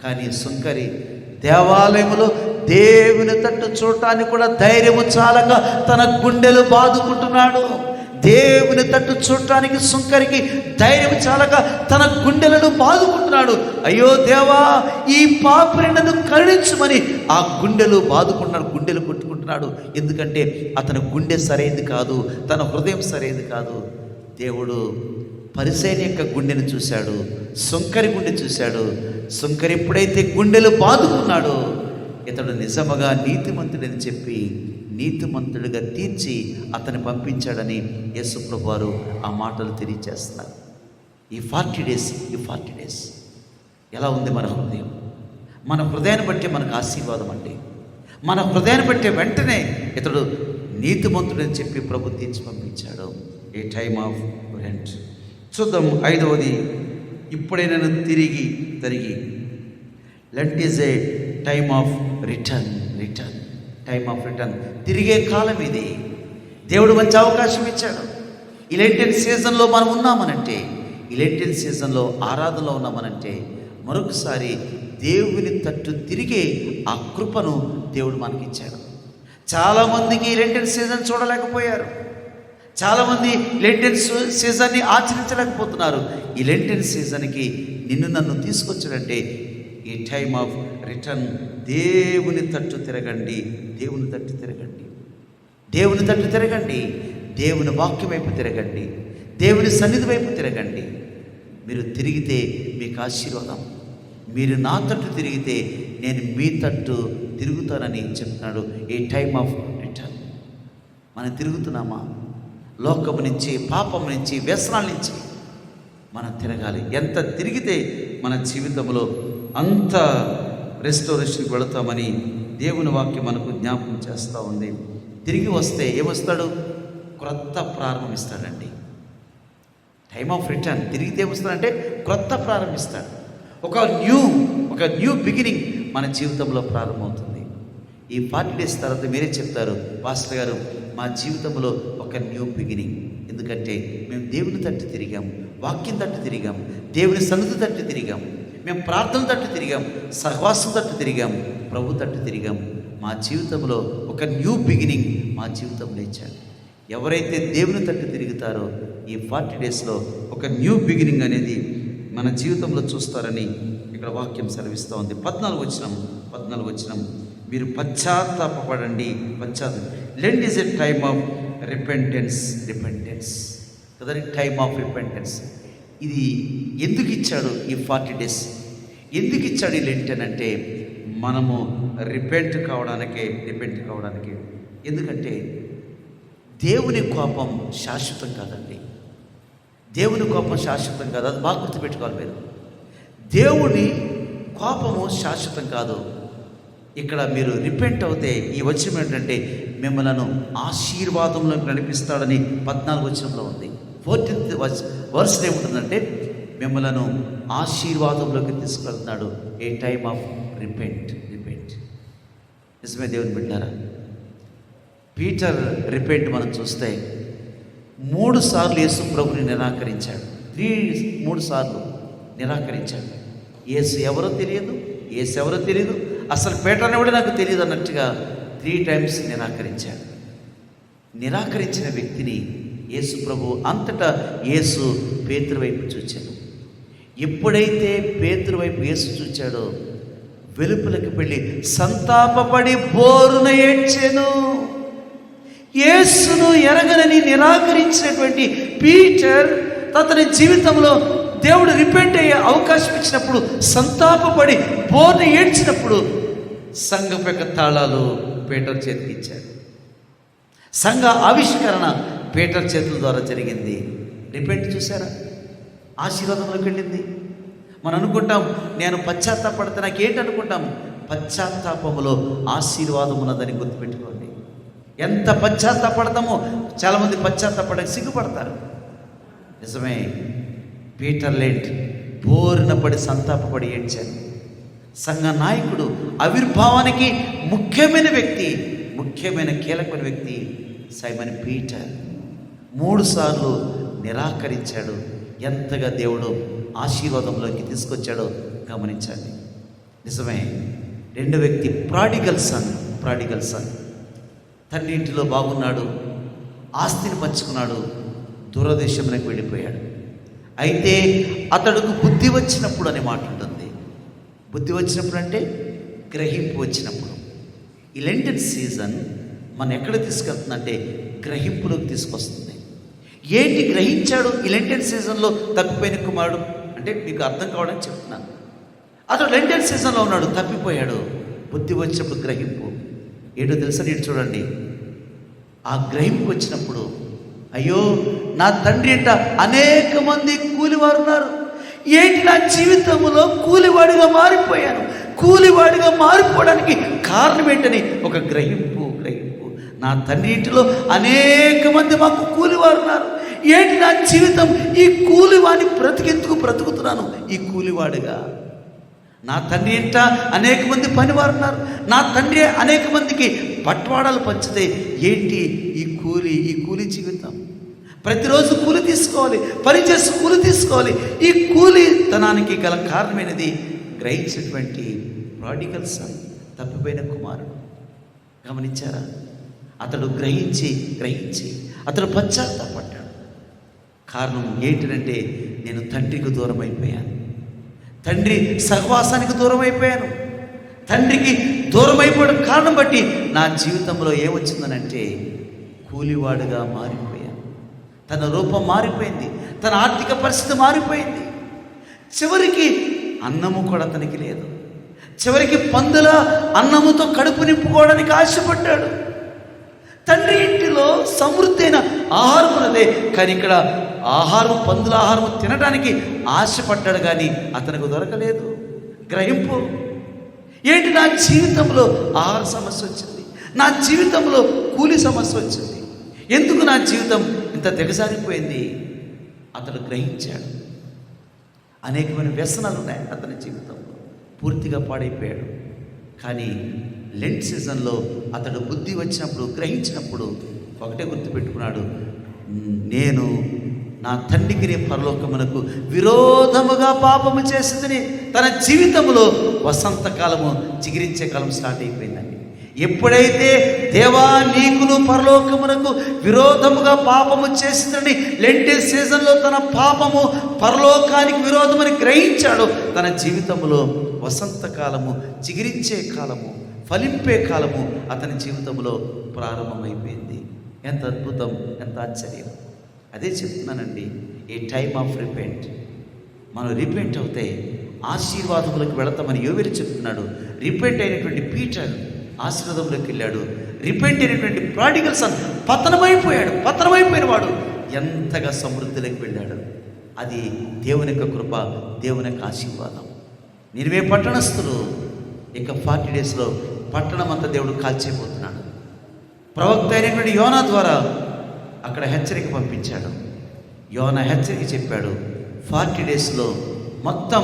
కానీ సుంకరి దేవాలయములో దేవుని తట్టు చూడటానికి కూడా ధైర్యము చాలక తన గుండెలు బాదుకుంటున్నాడు. దేవుని తట్టు చూడటానికి సుంకరికి ధైర్యం చాలక తన గుండెలను బాదుకుంటున్నాడు. అయ్యో దేవా, ఈ పాపిని నన్ను కరుణించుమని ఆ గుండెలు బాదుకుంటున్నాడు, గుండెలు కొట్టుకుంటున్నాడు. ఎందుకంటే అతని గుండె సరైనది కాదు, తన హృదయం సరైనది కాదు. దేవుడు పరిసయ్యుని యొక్క గుండెను చూశాడు, సుంకరి గుండె చూశాడు. సుంకరి ఎప్పుడైతే గుండెలు బాదుకున్నాడో ఇతడు నిజముగా నీతిమంతుడని చెప్పి నీతిమంతుడిగా తీర్చి అతన్ని పంపించాడని యేసు ప్రభువారు ఆ మాటలు తెలియజేస్తున్నారు. ఈ 40 డేస్ ఎలా ఉంది మన హృదయం? మన హృదయాన్ని బట్టి మనకు ఆశీర్వాదం అండి. మన హృదయాన్ని బట్టి వెంటనే ఇతడు నీతిమంతుడని చెప్పి ప్రభు తీర్చి పంపించాడు. A time of rent. చూద్దాం 5వది, ఇప్పుడైనా తిరిగి lent is a time of return. Time of return, తిరిగే కాలం ఇది. దేవుడు మంచి అవకాశం ఇచ్చాడు. ఈ లెంటెన్ సీజన్లో మనం ఉన్నామనంటే, ఈ లెంటెన్ సీజన్లో ఆరాధనలో ఉన్నామనంటే మరొకసారి దేవుని తట్టు తిరిగే ఆ కృపను దేవుడు మనకిచ్చాడు. చాలామందికి ఈ లెంటెన్ సీజన్ చూడలేకపోయారు. చాలామంది లెంటెన్ సీజన్ని ఆచరించలేకపోతున్నారు. ఈ లెంటెన్ సీజన్కి నిన్ను నన్ను తీసుకొచ్చాడంటే ఈ టైమ్ ఆఫ్ రిటర్న్. దేవుని తట్టు తిరగండి, దేవుని తట్టు తిరగండి, దేవుని తట్టు తిరగండి, దేవుని వాక్యం వైపు తిరగండి, దేవుని సన్నిధి వైపు తిరగండి. మీరు తిరిగితే మీకు ఆశీర్వాదం. మీరు నా తట్టు తిరిగితే నేను మీ తట్టు తిరుగుతానని చెప్తున్నాడు. ఏ టైమ్ ఆఫ్ రిటర్న్. మనం తిరుగుతున్నామా? లోకము నుంచి, పాపము నుంచి, వ్యసనాల నుంచి మనం తిరగాలి. ఎంత తిరిగితే మన జీవితంలో అంత రెస్టోరేషన్కి వెళతామని దేవుని వాక్యం మనకు జ్ఞాపకం చేస్తూ ఉంది. తిరిగి వస్తే ఏమొస్తాడు? క్రొత్త ప్రారంభిస్తాడండి. Time of return. తిరిగితే ఏమొస్తాడంటే క్రొత్త ప్రారంభిస్తాడు. ఒక న్యూ బిగినింగ్ మన జీవితంలో ప్రారంభమవుతుంది. ఈ 40 డేస్ తర్వాత మీరే చెప్తారు, పాస్టర్ గారు మా జీవితంలో ఒక న్యూ బిగినింగ్. ఎందుకంటే మేము దేవుని తట్టు తిరిగాం, వాక్యం తట్టు తిరిగాం, దేవుని సన్నిధి తట్టు తిరిగాం, మేము ప్రార్థన తట్టు తిరిగాం, సహవాసం తట్టు తిరిగాం, ప్రభు తట్టు తిరిగాం. మా జీవితంలో ఒక న్యూ బిగినింగ్ మా జీవితంలో ఇచ్చాడు. ఎవరైతే దేవుని తట్టు తిరుగుతారో ఈ 40 డేస్లో ఒక న్యూ బిగినింగ్ అనేది మన జీవితంలో చూస్తారని ఇక్కడ వాక్యం సెలవిస్తూ ఉంది. 14 వచనం, మీరు పశ్చాత్తాపడండి. Lent is a time of repentance కదండి. Time of repentance. ఇది ఎందుకు ఇచ్చాడు? ఈ 40 డేస్ ఎందుకు ఇచ్చాడు ఈ లెంట్ అంటే మనము రిపెంట్ కావడానికే. ఎందుకంటే దేవుని కోపం శాశ్వతం కాదండి. దేవుని కోపం శాశ్వతం కాదు. అది బాగా గుర్తుపెట్టుకోవాలి మీరు. దేవుని కోపము శాశ్వతం కాదు. ఇక్కడ మీరు రిపెంట్ అవుతే ఈ వచనం ఏంటంటే మిమ్మల్ని ఆశీర్వాదంలోకి నడిపిస్తాడని 14 వచనంలో ఉంది. 14th వర్స్ ఏముంటుందంటే మిమ్మల్ని ఆశీర్వాదంలోకి తీసుకెళ్తున్నాడు. ఏ టైమ్ ఆఫ్ రిపెంట్. నిజమే దేవుని బిడ్డారా. పీటర్ రిపెంట్ మనం చూస్తే 3 సార్లు యేసు ప్రభుని నిరాకరించాడు. 3 సార్లు నిరాకరించాడు. యేసు ఎవరో తెలియదు, అసలు పీటర్ని కూడా నాకు తెలియదు అన్నట్టుగా 3 times నిరాకరించాడు. నిరాకరించిన వ్యక్తిని యేసు ప్రభు అంతటా యేసు పేతురు వైపు చూచాడు. ఎప్పుడైతే పేతురు వైపు యేసు చూచాడో వెలుపలికి వెళ్ళి సంతాపపడి బోరున ఏడ్చెను. యేసును ఎరగనని నిరాకరించినటువంటి పీటర్ అతని జీవితంలో దేవుడు రిపెంట్ అయ్యే అవకాశం ఇచ్చినప్పుడు సంతాపపడి బోరున ఏడ్చినప్పుడు సంఘం యొక్క తాళాలు పీటర్ చేతికి ఇచ్చాడు. సంఘ ఆవిష్కరణ పీటర్ చేతుల ద్వారా జరిగింది. రిపెంట్ చూసారా? ఆశీర్వాదంలోకి వెళ్ళింది. మనం అనుకుంటాం నేను పశ్చాత్తాపడితే నాకేంటి అనుకుంటాం. పశ్చాత్తాపములో ఆశీర్వాదం ఉన్నదని గుర్తుపెట్టుకోండి. ఎంత పశ్చాత్తాపడతామో చాలామంది పశ్చాత్తాపడక సిగ్గుపడతారు. నిజమే. పీటర్ లెంట్ బోరిన పడి సంతాపపడి ఏడ్చాను. సంఘ నాయకుడు, ఆవిర్భావానికి ముఖ్యమైన కీలకమైన వ్యక్తి సైమన్ పీటర్ 3 సార్లు నిరాకరించాడు. ఎంతగా దేవుడు ఆశీర్వాదంలోకి తీసుకొచ్చాడో గమనించండి. నిజమే. రెండో వ్యక్తి ప్రాడిగల్ సన్. తండ్రి ఇంటిలో బాగున్నాడు, ఆస్తిని పంచుకున్నాడు, దూరదేశంలోకి వెళ్ళిపోయాడు. అయితే అతడుకు బుద్ధి వచ్చినప్పుడు అనే మాట ఉంటుంది. బుద్ధి వచ్చినప్పుడు అంటే గ్రహింపు వచ్చినప్పుడు. ఈ లెంటెన్ సీజన్ మనం ఎక్కడ తీసుకెళ్తుందంటే గ్రహింపులోకి తీసుకొస్తుంది. ఏంటి గ్రహించాడు ఈ లెంటెన్ సీజన్లో తప్పిపోయిన కుమారుడు అంటే మీకు అర్థం కావడానికి చెప్తున్నాను. అతడు లెంటెన్ సీజన్లో ఉన్నాడు, తప్పిపోయాడు. బుద్ధి వచ్చినప్పుడు గ్రహింపు ఏంటో తెలుసా? నీడు చూడండి, ఆ గ్రహింపు వచ్చినప్పుడు అయ్యో నా తండ్రి అంట అనేక మంది కూలివారు ఉన్నారు, ఏంటి నా జీవితంలో కూలివాడిగా మారిపోయాను, కూలివాడిగా మారిపోవడానికి కారణం ఏంటని ఒక గ్రహింపు. నా తండ్రి ఇంటిలో అనేక మంది మాకు కూలివారు ఉన్నారు, ఏంటి నా జీవితం ఈ కూలివాడిని బ్రతికెందుకు బ్రతుకుతున్నాను ఈ కూలివాడిగా. నా తండ్రి ఇంట అనేక మంది పనివారు ఉన్నారు, నా తండ్రి అనేక మందికి పట్వాడాలు పంచితే ఏంటి ఈ కూలి జీవితం. ప్రతిరోజు కూలి తీసుకోవాలి, పనిచేసి కూలి తీసుకోవాలి. ఈ కూలితనానికి గల కారణమైనది గ్రహించినటువంటి ప్రాడిగల్ సన్, తప్పిపోయిన కుమారుడు. గమనించారా? అతడు గ్రహించి అతడు పశ్చాత్తాపడ్డాడు. కారణం ఏంటంటే నేను తండ్రికి దూరం అయిపోయాను, తండ్రి సహవాసానికి దూరం అయిపోయాను. తండ్రికి దూరం అయిపోవడం కారణం బట్టి నా జీవితంలో ఏమొచ్చిందనంటే కూలివాడుగా మారిపోయాను. తన రూపం మారిపోయింది, తన ఆర్థిక పరిస్థితి మారిపోయింది. చివరికి అన్నము కూడా అతనికి లేదు. చివరికి పందుల అన్నముతో కడుపు నింపుకోవడానికి ఆశపడ్డాడు. తండ్రి ఇంటిలో సమృద్ధి అయిన ఆహారం ఉన్నదే, కానీ ఇక్కడ పందుల ఆహారం తినడానికి ఆశపడ్డాడు, కానీ అతనికి దొరకలేదు. గ్రహింపు ఏంటి? నా జీవితంలో ఆహార సమస్య వచ్చింది, నా జీవితంలో కూలి సమస్య వచ్చింది, ఎందుకు నా జీవితం ఇంత దిగజారిపోయింది? అతడు గ్రహించాడు. అనేకమైన వ్యసనాలు ఉన్నాయి అతని జీవితంలో, పూర్తిగా పాడైపోయాడు. కానీ లెంట్ సీజన్లో అతడు బుద్ధి వచ్చినప్పుడు, గ్రహించినప్పుడు ఒకటే గుర్తుపెట్టుకున్నాడు, నేను నా తండ్రికి పరలోకమునకు విరోధముగా పాపము చేసిందని. తన జీవితంలో వసంతకాలము, చిగురించే కాలం స్టార్ట్ అయిపోయిందండి. ఎప్పుడైతే దేవా నీకును పరలోకమునకు విరోధముగా పాపము చేసిందని లెంటెల్ సీజన్లో తన పాపము పరలోకానికి విరోధమని గ్రహించాడు, తన జీవితంలో వసంతకాలము, చిగురించే కాలము, ఫలింపే కాలము అతని జీవితంలో ప్రారంభమైపోయింది. ఎంత అద్భుతం, ఎంత ఆశ్చర్యం. అదే చెప్తున్నానండి, ఏ టైమ్ ఆఫ్ రిపెంట్. మనం రిపెంట్ అవుతే ఆశీర్వాదములకు వెళతామని యోవేలు చెప్తున్నాడు. రిపెంట్ అయినటువంటి పీటర్ ఆశీర్వాదంలోకి వెళ్ళాడు. రిపెంట్ అయినటువంటి ప్రాడిగల్ సన్ పతనమైపోయిన వాడు ఎంతగా సమృద్ధిలోకి వెళ్ళాడు. అది దేవుని యొక్క కృప, దేవుని యొక్క ఆశీర్వాదం. నినివే పట్టణస్థులు ఇక 40 డేస్లో పట్టణం అంతా దేవుడు కాల్చేయబోతున్నాడు. ప్రవక్త అయినటువంటి యోనా ద్వారా అక్కడ హెచ్చరిక పంపించాడు. యోనా హెచ్చరిక చెప్పాడు, 40 డేస్లో మొత్తం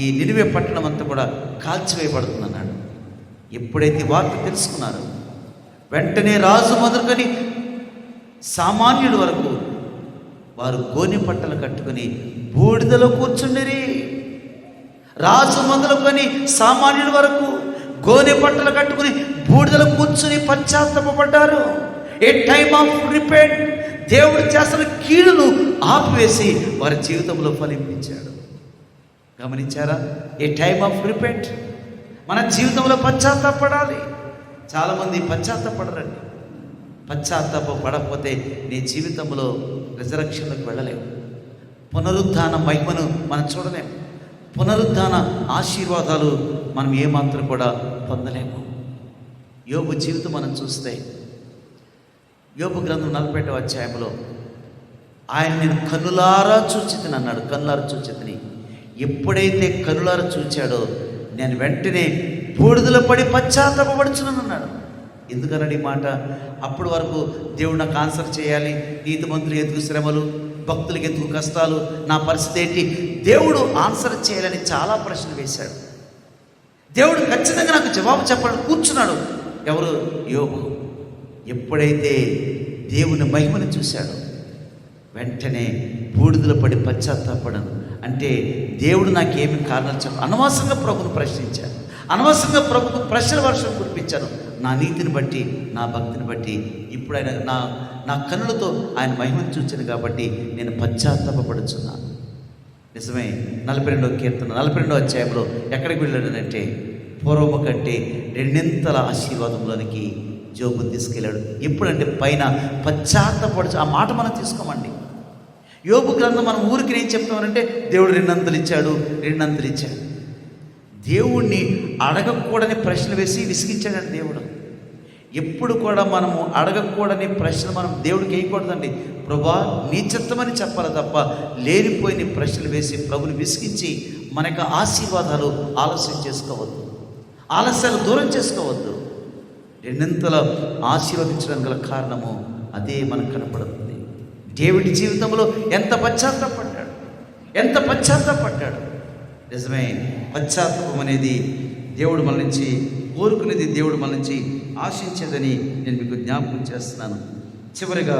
ఈ నినివే పట్టణం అంతా కూడా కాల్చివేయబడుతుందన్నాడు. ఎప్పుడైతే వార్త తెలుసుకున్నారో వెంటనే రాజు మొదలుకొని సామాన్యుడి వరకు వారు గోనె పట్టలు కట్టుకొని బూడిదలో కూర్చుండిరి. రాజు మొదలుకొని సామాన్యుడి వరకు గోనె పట్టలు కట్టుకుని బూడిదలో కూర్చుని పశ్చాత్తాపపడ్డారు. ఏ టైమ్ ఆఫ్ రిపెంట్. దేవుడు చేసిన కీడును ఆపివేసి వారి జీవితంలో ఫలింపించాడు. గమనించారా? ఏ టైమ్ ఆఫ్ రిపెంట్. మన జీవితంలో పశ్చాత్తాపడాలి. చాలామంది పశ్చాత్తాపడరండి. పశ్చాత్తాపడకపోతే నీ జీవితంలో రిజరక్షన్లోకి వెళ్ళలేము. పునరుద్ధాన మహిమను మనం చూడలేము. పునరుద్ధాన ఆశీర్వాదాలు మనం ఏమాత్రం కూడా పొందలేము. యోబు జీవితం మనం చూస్తే, యోబు గ్రంథం 40వ అధ్యాయంలో ఆయన నేను కన్నులారా చూచితిని అన్నాడు. కన్నులారా చూచితిని. ఎప్పుడైతే కన్నులారా చూచాడో నేను వెంటనే బూడిదలో పడి పశ్చాత్తాపపడుచున్నాను అన్నాడు. ఎందుకన్నాడు ఈ మాట? అప్పటి వరకు దేవుడు నాకు ఆన్సర్ చేయాలి, నీతిమంతులు ఎందుకు శ్రమలు, భక్తులకి ఎందుకు కష్టాలు, నా పరిస్థితి ఏంటి, దేవుడు ఆన్సర్ చేయాలని చాలా ప్రశ్నలు వేశాడు. దేవుడు ఖచ్చితంగా నాకు జవాబు చెప్పాలని కూర్చున్నాడు. ఎవరు? యోబు. ఎప్పుడైతే దేవుని మహిమను చూశాడో వెంటనే బూడిదలో పడి పశ్చాత్తాపడను. అంటే దేవుడు నాకేమి కారణాలు చెప్ప అనవసరంగా ప్రభువును ప్రశ్నించాను. అనవసరంగా ప్రభుకు ప్రశ్నల వర్షం కురిపించాను. నా నీతిని బట్టి, నా భక్తిని బట్టి ఇప్పుడు ఆయన నా కన్నులతో ఆయన మహిమను చూచాను కాబట్టి నేను పశ్చాత్తాపపడుచున్నాను. నిజమే. 42వ కీర్తన 42వ అధ్యాయంలో ఎక్కడికి వెళ్ళాడనంటే పూర్వము కంటే రెండింతల ఆశీర్వాదంలోనికి యోబుని తీసుకెళ్ళాడు. ఎప్పుడంటే పైన పశ్చాత్తాపడుచు. ఆ మాట మనం తీసుకోమండి. యోబు గ్రంథం మనం ఊరికి ఏం చెప్తామనంటే దేవుడు రెండంతలు ఇచ్చాడు. దేవుణ్ణి అడగకూడని ప్రశ్నలు వేసి విసిగించాడండి దేవుడు. ఎప్పుడు కూడా మనము అడగకూడని ప్రశ్నలు మనం దేవుడికి వేయకూడదండి. ప్రభా నీ చిత్తమని చెప్పాలి తప్ప లేనిపోయిన ప్రశ్నలు వేసి ప్రభుని విసిగించి మన యొక్క ఆశీర్వాదాలు ఆలస్యం చేసుకోవద్దు, ఆలస్యాలు దూరం చేసుకోవద్దు. రెండింతల ఆశీర్వదించడం గల కారణము అదే మనకు కనపడుతుంది. దేవుడి జీవితంలో ఎంత పశ్చాత్తాపడ్డాడు. నిజమే. పశ్చాత్తాపం అనేది దేవుడు మన నుంచి కోరుకునేది, దేవుడు మన నుంచి ఆశించేదని నేను మీకు జ్ఞాపకం చేస్తున్నాను. చివరిగా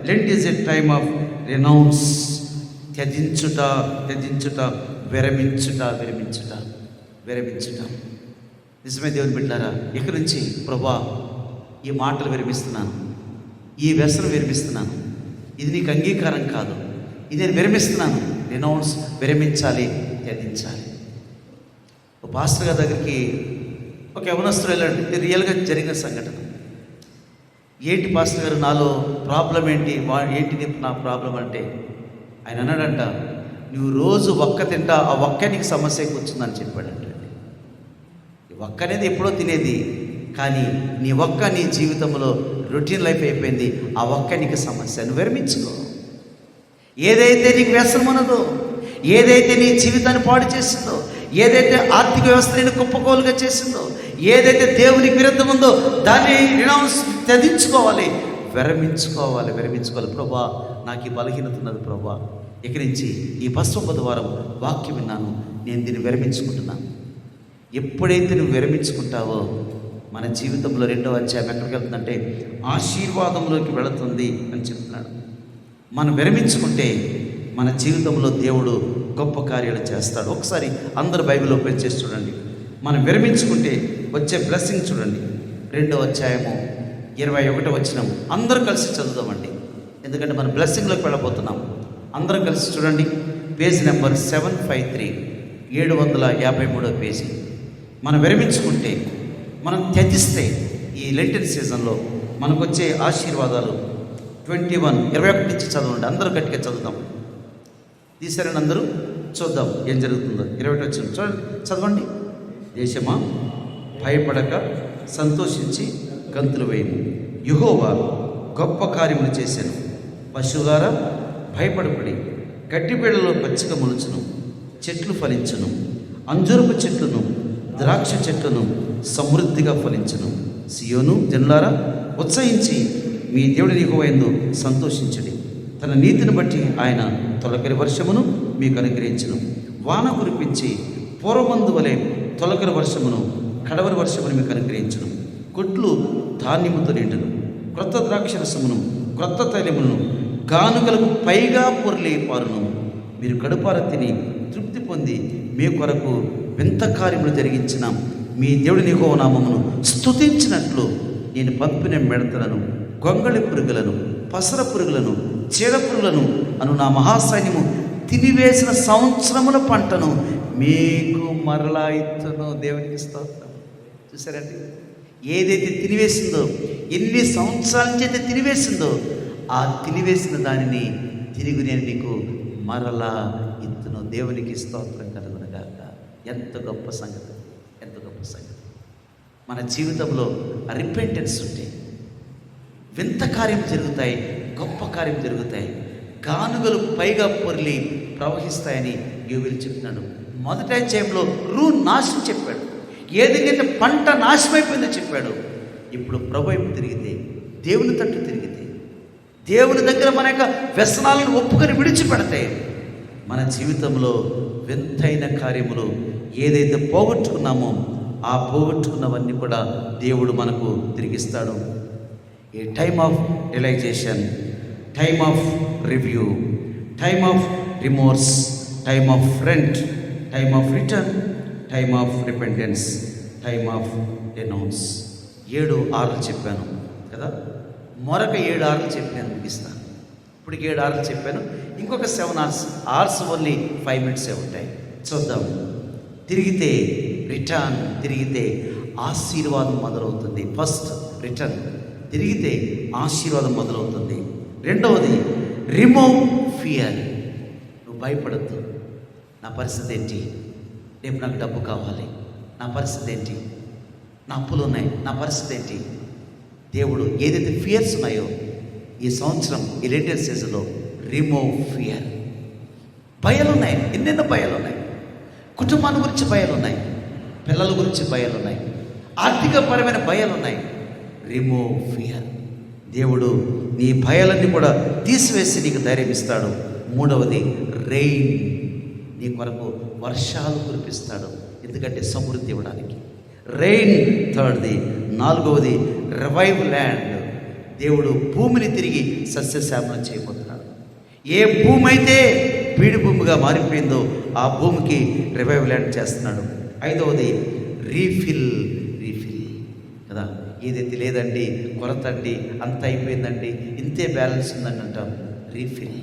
Lent is a time of renounce. త్యజించుట, విరమించుట. నిజమే దేవుని బిడ్డారా, ఇక్కడి నుంచి ప్రభా ఈ మాటలు విరమిస్తున్నాను, ఈ వ్యసనం విరమిస్తున్నాను, ఇది నీకు అంగీకారం కాదు, ఇది నేను విరమిస్తున్నాను. రెనౌన్స్, విరమించాలి, త్యజించాలి. ఒక పాస్టర్ గారి దగ్గరికి ఒక యవనస్తుడు వెళ్ళాడు. ఇది రియల్గా జరిగిన సంఘటన. ఏంటి పాస్టర్ గారు నాలో ప్రాబ్లం ఏంటి, నా ప్రాబ్లం అంటే ఆయన అన్నాడంట, నువ్వు రోజు ఒక్క తింటా, ఆ ఒక్క నీకు సమస్య కూర్చుందని చెప్పాడంట. ఈ ఒక్క అనేది ఎప్పుడో తినేది, కానీ నీ జీవితంలో రొటీన్ లైఫ్ అయిపోయింది. ఆ ఒక్క నీకు సమస్య. నువ్వు విరమించుకో. ఏదైతే నీకు వ్యసనం ఉన్నదో, ఏదైతే నీ జీవితాన్ని పాడు చేసిందో, ఏదైతే ఆర్థిక వ్యవస్థ నేను కుప్పకోలుగా చేసిందో, ఏదైతే దేవునికి విరుద్ధం ఉందో దాన్ని రినౌన్స్, త్యజించుకోవాలి, విరమించుకోవాలి. ప్రభా నాకు ఈ బలహీనత ఉన్నది ప్రభా, ఇక్కడి నుంచి ఈ పశ్చిమ బుధవారం వాక్యం విన్నాను, నేను దీన్ని విరమించుకుంటున్నాను. ఎప్పుడైతే నువ్వు విరమించుకుంటావో మన జీవితంలో 2వ అధ్యాయం ఎక్కడికి వెళ్తుందంటే ఆశీర్వాదంలోకి వెళుతుంది అని చెప్తున్నాడు. మనం విరమించుకుంటే మన జీవితంలో దేవుడు గొప్ప కార్యాలు చేస్తాడు. ఒకసారి అందరూ బైబిల్ ఓపెన్ చేసి చూడండి. మనం విరమించుకుంటే వచ్చే బ్లెస్సింగ్ చూడండి. 2వ అధ్యాయము 21వ వచనం అందరూ కలిసి చదువుదామండి, ఎందుకంటే మనం బ్లెస్సింగ్లోకి వెళ్ళబోతున్నాం. అందరూ కలిసి చూడండి. పేజ్ నెంబర్ 753, 753వ పేజీ. మనం విరమించుకుంటే, మనం త్యజిస్తే ఈ లెంటెన్ సీజన్లో మనకు వచ్చే ఆశీర్వాదాలు 21 నుంచి చదవండి. అందరూ గట్టిగా చదువుదాం. తీసారని అందరూ చూద్దాం ఏం జరుగుతుందో. 21 వచ్చిన చూడండి, చదవండి. దేశమా భయపడక సంతోషించి గంతులు వేయము, యెహోవా గొప్ప కార్యములు చేశాను. పశువులారా భయపడపడి, గడ్డిబీడలో పచ్చిక మొలుచును, చెట్లు ఫలించును, అంజూరపు చెట్లను ద్రాక్ష చెట్లను సమృద్ధిగా ఫలించును. సియోను జనులారా ఉత్సహించి మీ దేవుడి యెహోవా యందు సంతోషించండి. తన నీతిని బట్టి ఆయన తొలకరి వర్షమును మీకు అనుగ్రహించును. వాన కురిపించి పూర్వమందు వలె తొలకరి వర్షమును, కడవరి వర్షమును మీకు అనుగ్రహించును. కొట్లు ధాన్యముతో నిండును, క్రొత్త ద్రాక్షరసమును, క్రొత్త తైలమును గానుగలకు పైగా పొర్లి పారును. మీరు కడుపార తిని తృప్తి పొంది మీ కొరకు వింత కార్యములు జరిగించిన మీ దేవుడి యెహోవా నామమును స్తుతించినట్లు నేను పంపిన మిడతలను, గొంగళి పురుగులను, పసర పురుగులను, చీడ పురుగులను అను నా మహాసైన్యము తినివేసిన సంవత్సరముల పంటను మీకు మరలా ఇత్తును. దేవునికి స్తోత్రం. చూసారండి, ఏదైతే తినివేసిందో, ఎన్ని సంవత్సరాల నుంచి అయితే తినివేసిందో, ఆ తినివేసిన దానిని తిరిగి నేను నీకు మరలా ఇత్తును. దేవునికి స్తోత్రం కలుగునుగాక. ఎంత గొప్ప సంగతి, ఎంత గొప్ప సంగతి. మన జీవితంలో రిపెంటెన్స్ ఉంటే వింత కార్యం జరుగుతాయి, గొప్ప కార్యం జరుగుతాయి. గానుగలు పైగా పొర్లి ప్రవహిస్తాయని యోబులు చెప్తున్నాడు. మొదటి అధ్యాయంలో నాశనం చెప్పాడు, ఏదైతే పంట నాశనమైపోయిందో చెప్పాడు. ఇప్పుడు ప్రభు వైపు తిరిగితే, దేవుని తట్టు తిరిగితే, దేవుని దగ్గర మన యొక్క వ్యసనాలను ఒప్పుకొని విడిచిపెడితే మన జీవితంలో వింతైన కార్యములు ఏదైతే పోగొట్టుకున్నామో ఆ పోగొట్టుకున్నవన్నీ కూడా దేవుడు మనకు తిరిగిస్తాడు. A time of realization, time of review, time of remorse, time of rent, time of return, time of repentance, time of denounce. 7 ఆర్లు చెప్పాను కదా, మరొక 7 ఆర్లు చెప్పి నేను ముగిస్తాను. ఇప్పుడు 7 ఆర్లు చెప్పాను, ఇంకొక 7 అవర్స్ ఓన్లీ 5 minutes ఉంటాయి. చూద్దాం. తిరిగితే రిటర్న్, తిరిగితే ఆశీర్వాదం మొదలవుతుంది. ఫస్ట్ రిటర్న్, తిరిగితే ఆశీర్వాదం మొదలవుతుంది. రెండవది రిమూవ్ ఫియర్. నువ్వు భయపడద్దు. నా పరిస్థితి ఏంటి, రేపు నాకు డబ్బు కావాలి, నా పరిస్థితి ఏంటి, నా అప్పులు ఉన్నాయి, నా పరిస్థితి ఏంటి. దేవుడు ఏదైతే ఫియర్స్ ఉన్నాయో ఈ సంవత్సరం ఈ లేటెస్ట్ సీజన్లో రిమూవ్ ఫియర్. భయాలు ఉన్నాయి, ఎన్నెన్నో భయాలు ఉన్నాయి. కుటుంబాన్ని గురించి భయాలు ఉన్నాయి, పిల్లల గురించి భయాలు ఉన్నాయి, ఆర్థికపరమైన భయాలు ఉన్నాయి. Remove fear. దేవుడు నీ భయాలన్నీ కూడా తీసివేసి నీకు ధైర్యం ఇస్తాడు. మూడవది రెయిన్. నీ కొరకు వర్షాలు కురిపిస్తాడు, ఎందుకంటే సమృద్ధి ఇవ్వడానికి. రెయిన్ థర్డ్ది. నాలుగవది రివైవ్ ల్యాండ్. దేవుడు భూమిని తిరిగి సస్యశ్యామలం చేయబోతున్నాడు. ఏ భూమి అయితే బీడు భూమిగా మారిపోయిందో ఆ భూమికి రివైవ్ ల్యాండ్ చేస్తున్నాడు. ఐదవది రీఫిల్ కదా. ఏదైతే లేదండి, కొరత అండి, అంత అయిపోయిందండి, ఇంతే బ్యాలెన్స్ ఉందండి అంటాం. రీఫిల్.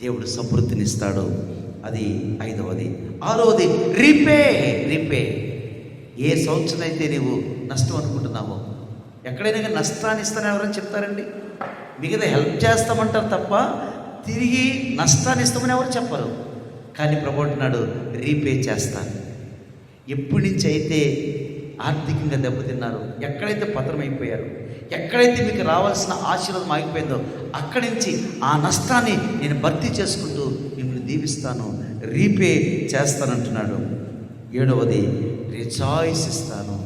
దేవుడు సమృద్ధినిస్తాడు, అది ఐదవది. ఆరవది రీపే. ఏ సంవత్సరం అయితే నీవు నష్టం అనుకుంటున్నావో, ఎక్కడైనా నష్టాన్ని ఇస్తానని ఎవరైనా చెప్తారండి? మిగతా హెల్ప్ చేస్తామంటారు తప్ప తిరిగి నష్టాన్ని ఇస్తామని ఎవరు చెప్పరు. కానీ ప్రభు అంటున్నాడు రీపే చేస్తాను. ఎప్పటి నుంచి అయితే ఆర్థికంగా దెబ్బతిన్నారు, ఎక్కడైతే పతనమైపోయారు, ఎక్కడైతే మీకు రావాల్సిన ఆశీర్వాదం ఆగిపోయిందో అక్కడి నుంచి ఆ నష్టాన్ని నేను భర్తీ చేసుకుంటూ మిమ్మల్ని దీవిస్తాను, రీపే చేస్తానంటున్నాడు. ఏడవది రిజాయిస్ ఇస్తాను,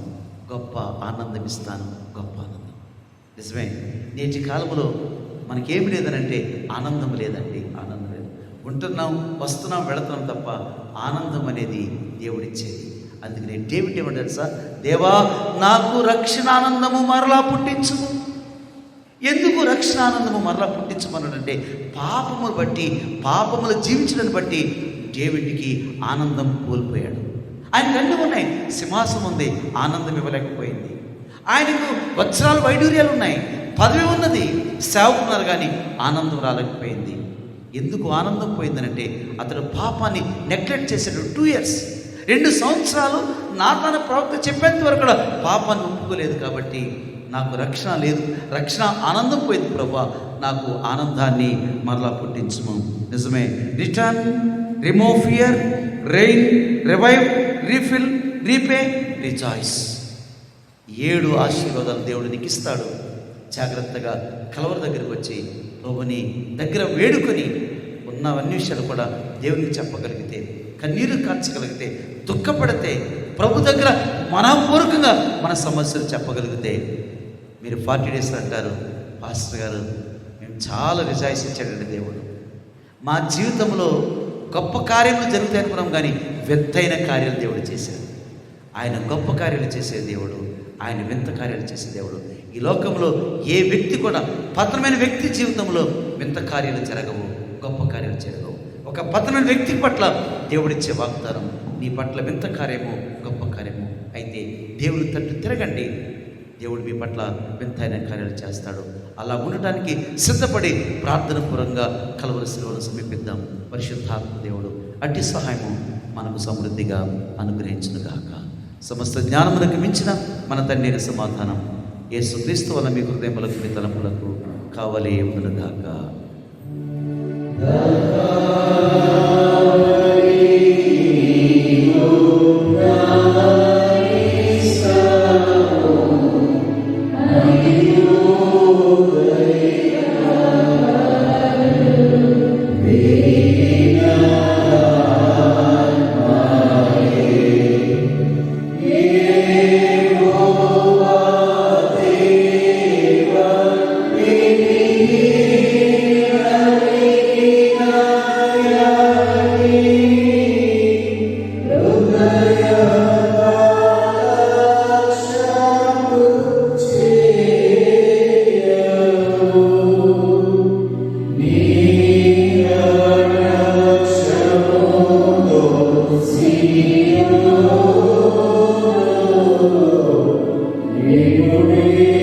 గొప్ప ఆనందం ఇస్తాను, గొప్ప ఆనందం. నిజమే, నేటి కాలంలో మనకేమి లేదనంటే ఆనందం లేదండి, ఆనందం లేదు. ఉంటున్నాం, వస్తున్నాం, వెళుతున్నాం తప్ప ఆనందం అనేది దేవుడిచ్చేది. అందుకని డేవిడ్ ఏమంటారు సార్, దేవా నాకు రక్షణ ఆనందము మరలా పుట్టించుము. ఎందుకు రక్షణ ఆనందము మరలా పుట్టించమన్నాడంటే పాపములు బట్టి, పాపములు జీవించడాన్ని బట్టి డేవిడ్కి ఆనందం కోల్పోయాడు. ఆయనకు అన్నీ ఉన్నాయి, సింహాసనం ఉంది, ఆనందం ఇవ్వలేకపోయింది. ఆయనకు వజ్రాలు వైడూర్యాలు ఉన్నాయి, పదవి ఉన్నది, సేవకున్నారు, కానీ ఆనందం రాలేకపోయింది. ఎందుకు ఆనందం పోయిందనంటే అతడు పాపాన్ని నెగ్లెక్ట్ చేశాడు. 2 years, 2 సంవత్సరాలు నాతాన ప్రవక్త చెప్పేంత వరకు కూడా పాపాన్ని ఒప్పుకోలేదు. కాబట్టి నాకు రక్షణ లేదు, రక్షణ ఆనందం పోయింది ప్రభా, నాకు ఆనందాన్ని మరలా పుట్టించుము. నిజమే, return, remove fear, rain, revive, refill, repay, rejoice. 7 ఆశీర్వాదాలు దేవుడు నీకు ఇస్తాడు. జాగ్రత్తగా కలవరి దగ్గరికి వచ్చి ప్రభుని దగ్గర వేడుకొని ఉన్నవన్నీ విషయాలు కూడా దేవునికి చెప్పగలిగితే, కన్నీరు కార్చగలిగితే, దుఃఖపడితే, ప్రభు దగ్గర మనపూర్వకంగా మన సమస్యలు చెప్పగలిగితే, మీరు 40 days అంటారు, పాస్టర్ గారు మేము చాలా రిజాయిస్ ఇచ్చాడండి దేవుడు. మా జీవితంలో గొప్ప కార్యాలు జరుగుతాయి అనుకున్నాం, కానీ వింతైన కార్యాలు దేవుడు చేశాడు. ఆయన గొప్ప కార్యాలు చేసే దేవుడు, ఆయన వింత కార్యాలు చేసే దేవుడు. ఈ లోకంలో ఏ వ్యక్తి కూడా, పతనమైన వ్యక్తి జీవితంలో వింత కార్యాలు జరగవు, గొప్ప కార్యాలు జరగవు. ఒక పతనమైన వ్యక్తి పట్ల దేవుడిచ్చే వాగ్దానం నీ పట్ల వింత కార్యము, గొప్ప కార్యము. అయితే దేవుని తట్టు తిరగండి, దేవుడు మీ పట్ల వింతైన కార్యాలు చేస్తాడు. అలా ఉండటానికి సిద్ధపడి ప్రార్థనపూర్వకంగా కలవరి శిలువను సమీపిద్దాం. పరిశుద్ధాత్మ దేవుడు అట్టి సహాయము మనకు సమృద్ధిగా అనుగ్రహించునుగాక. సమస్త జ్ఞానములకు మించిన మన తండ్రి సమాధానం యేసుక్రీస్తు వల్ల మీ హృదయములకు, మీ తలంపులకు కావలి ఉండునుగాక. Yeah. ప్రియుడే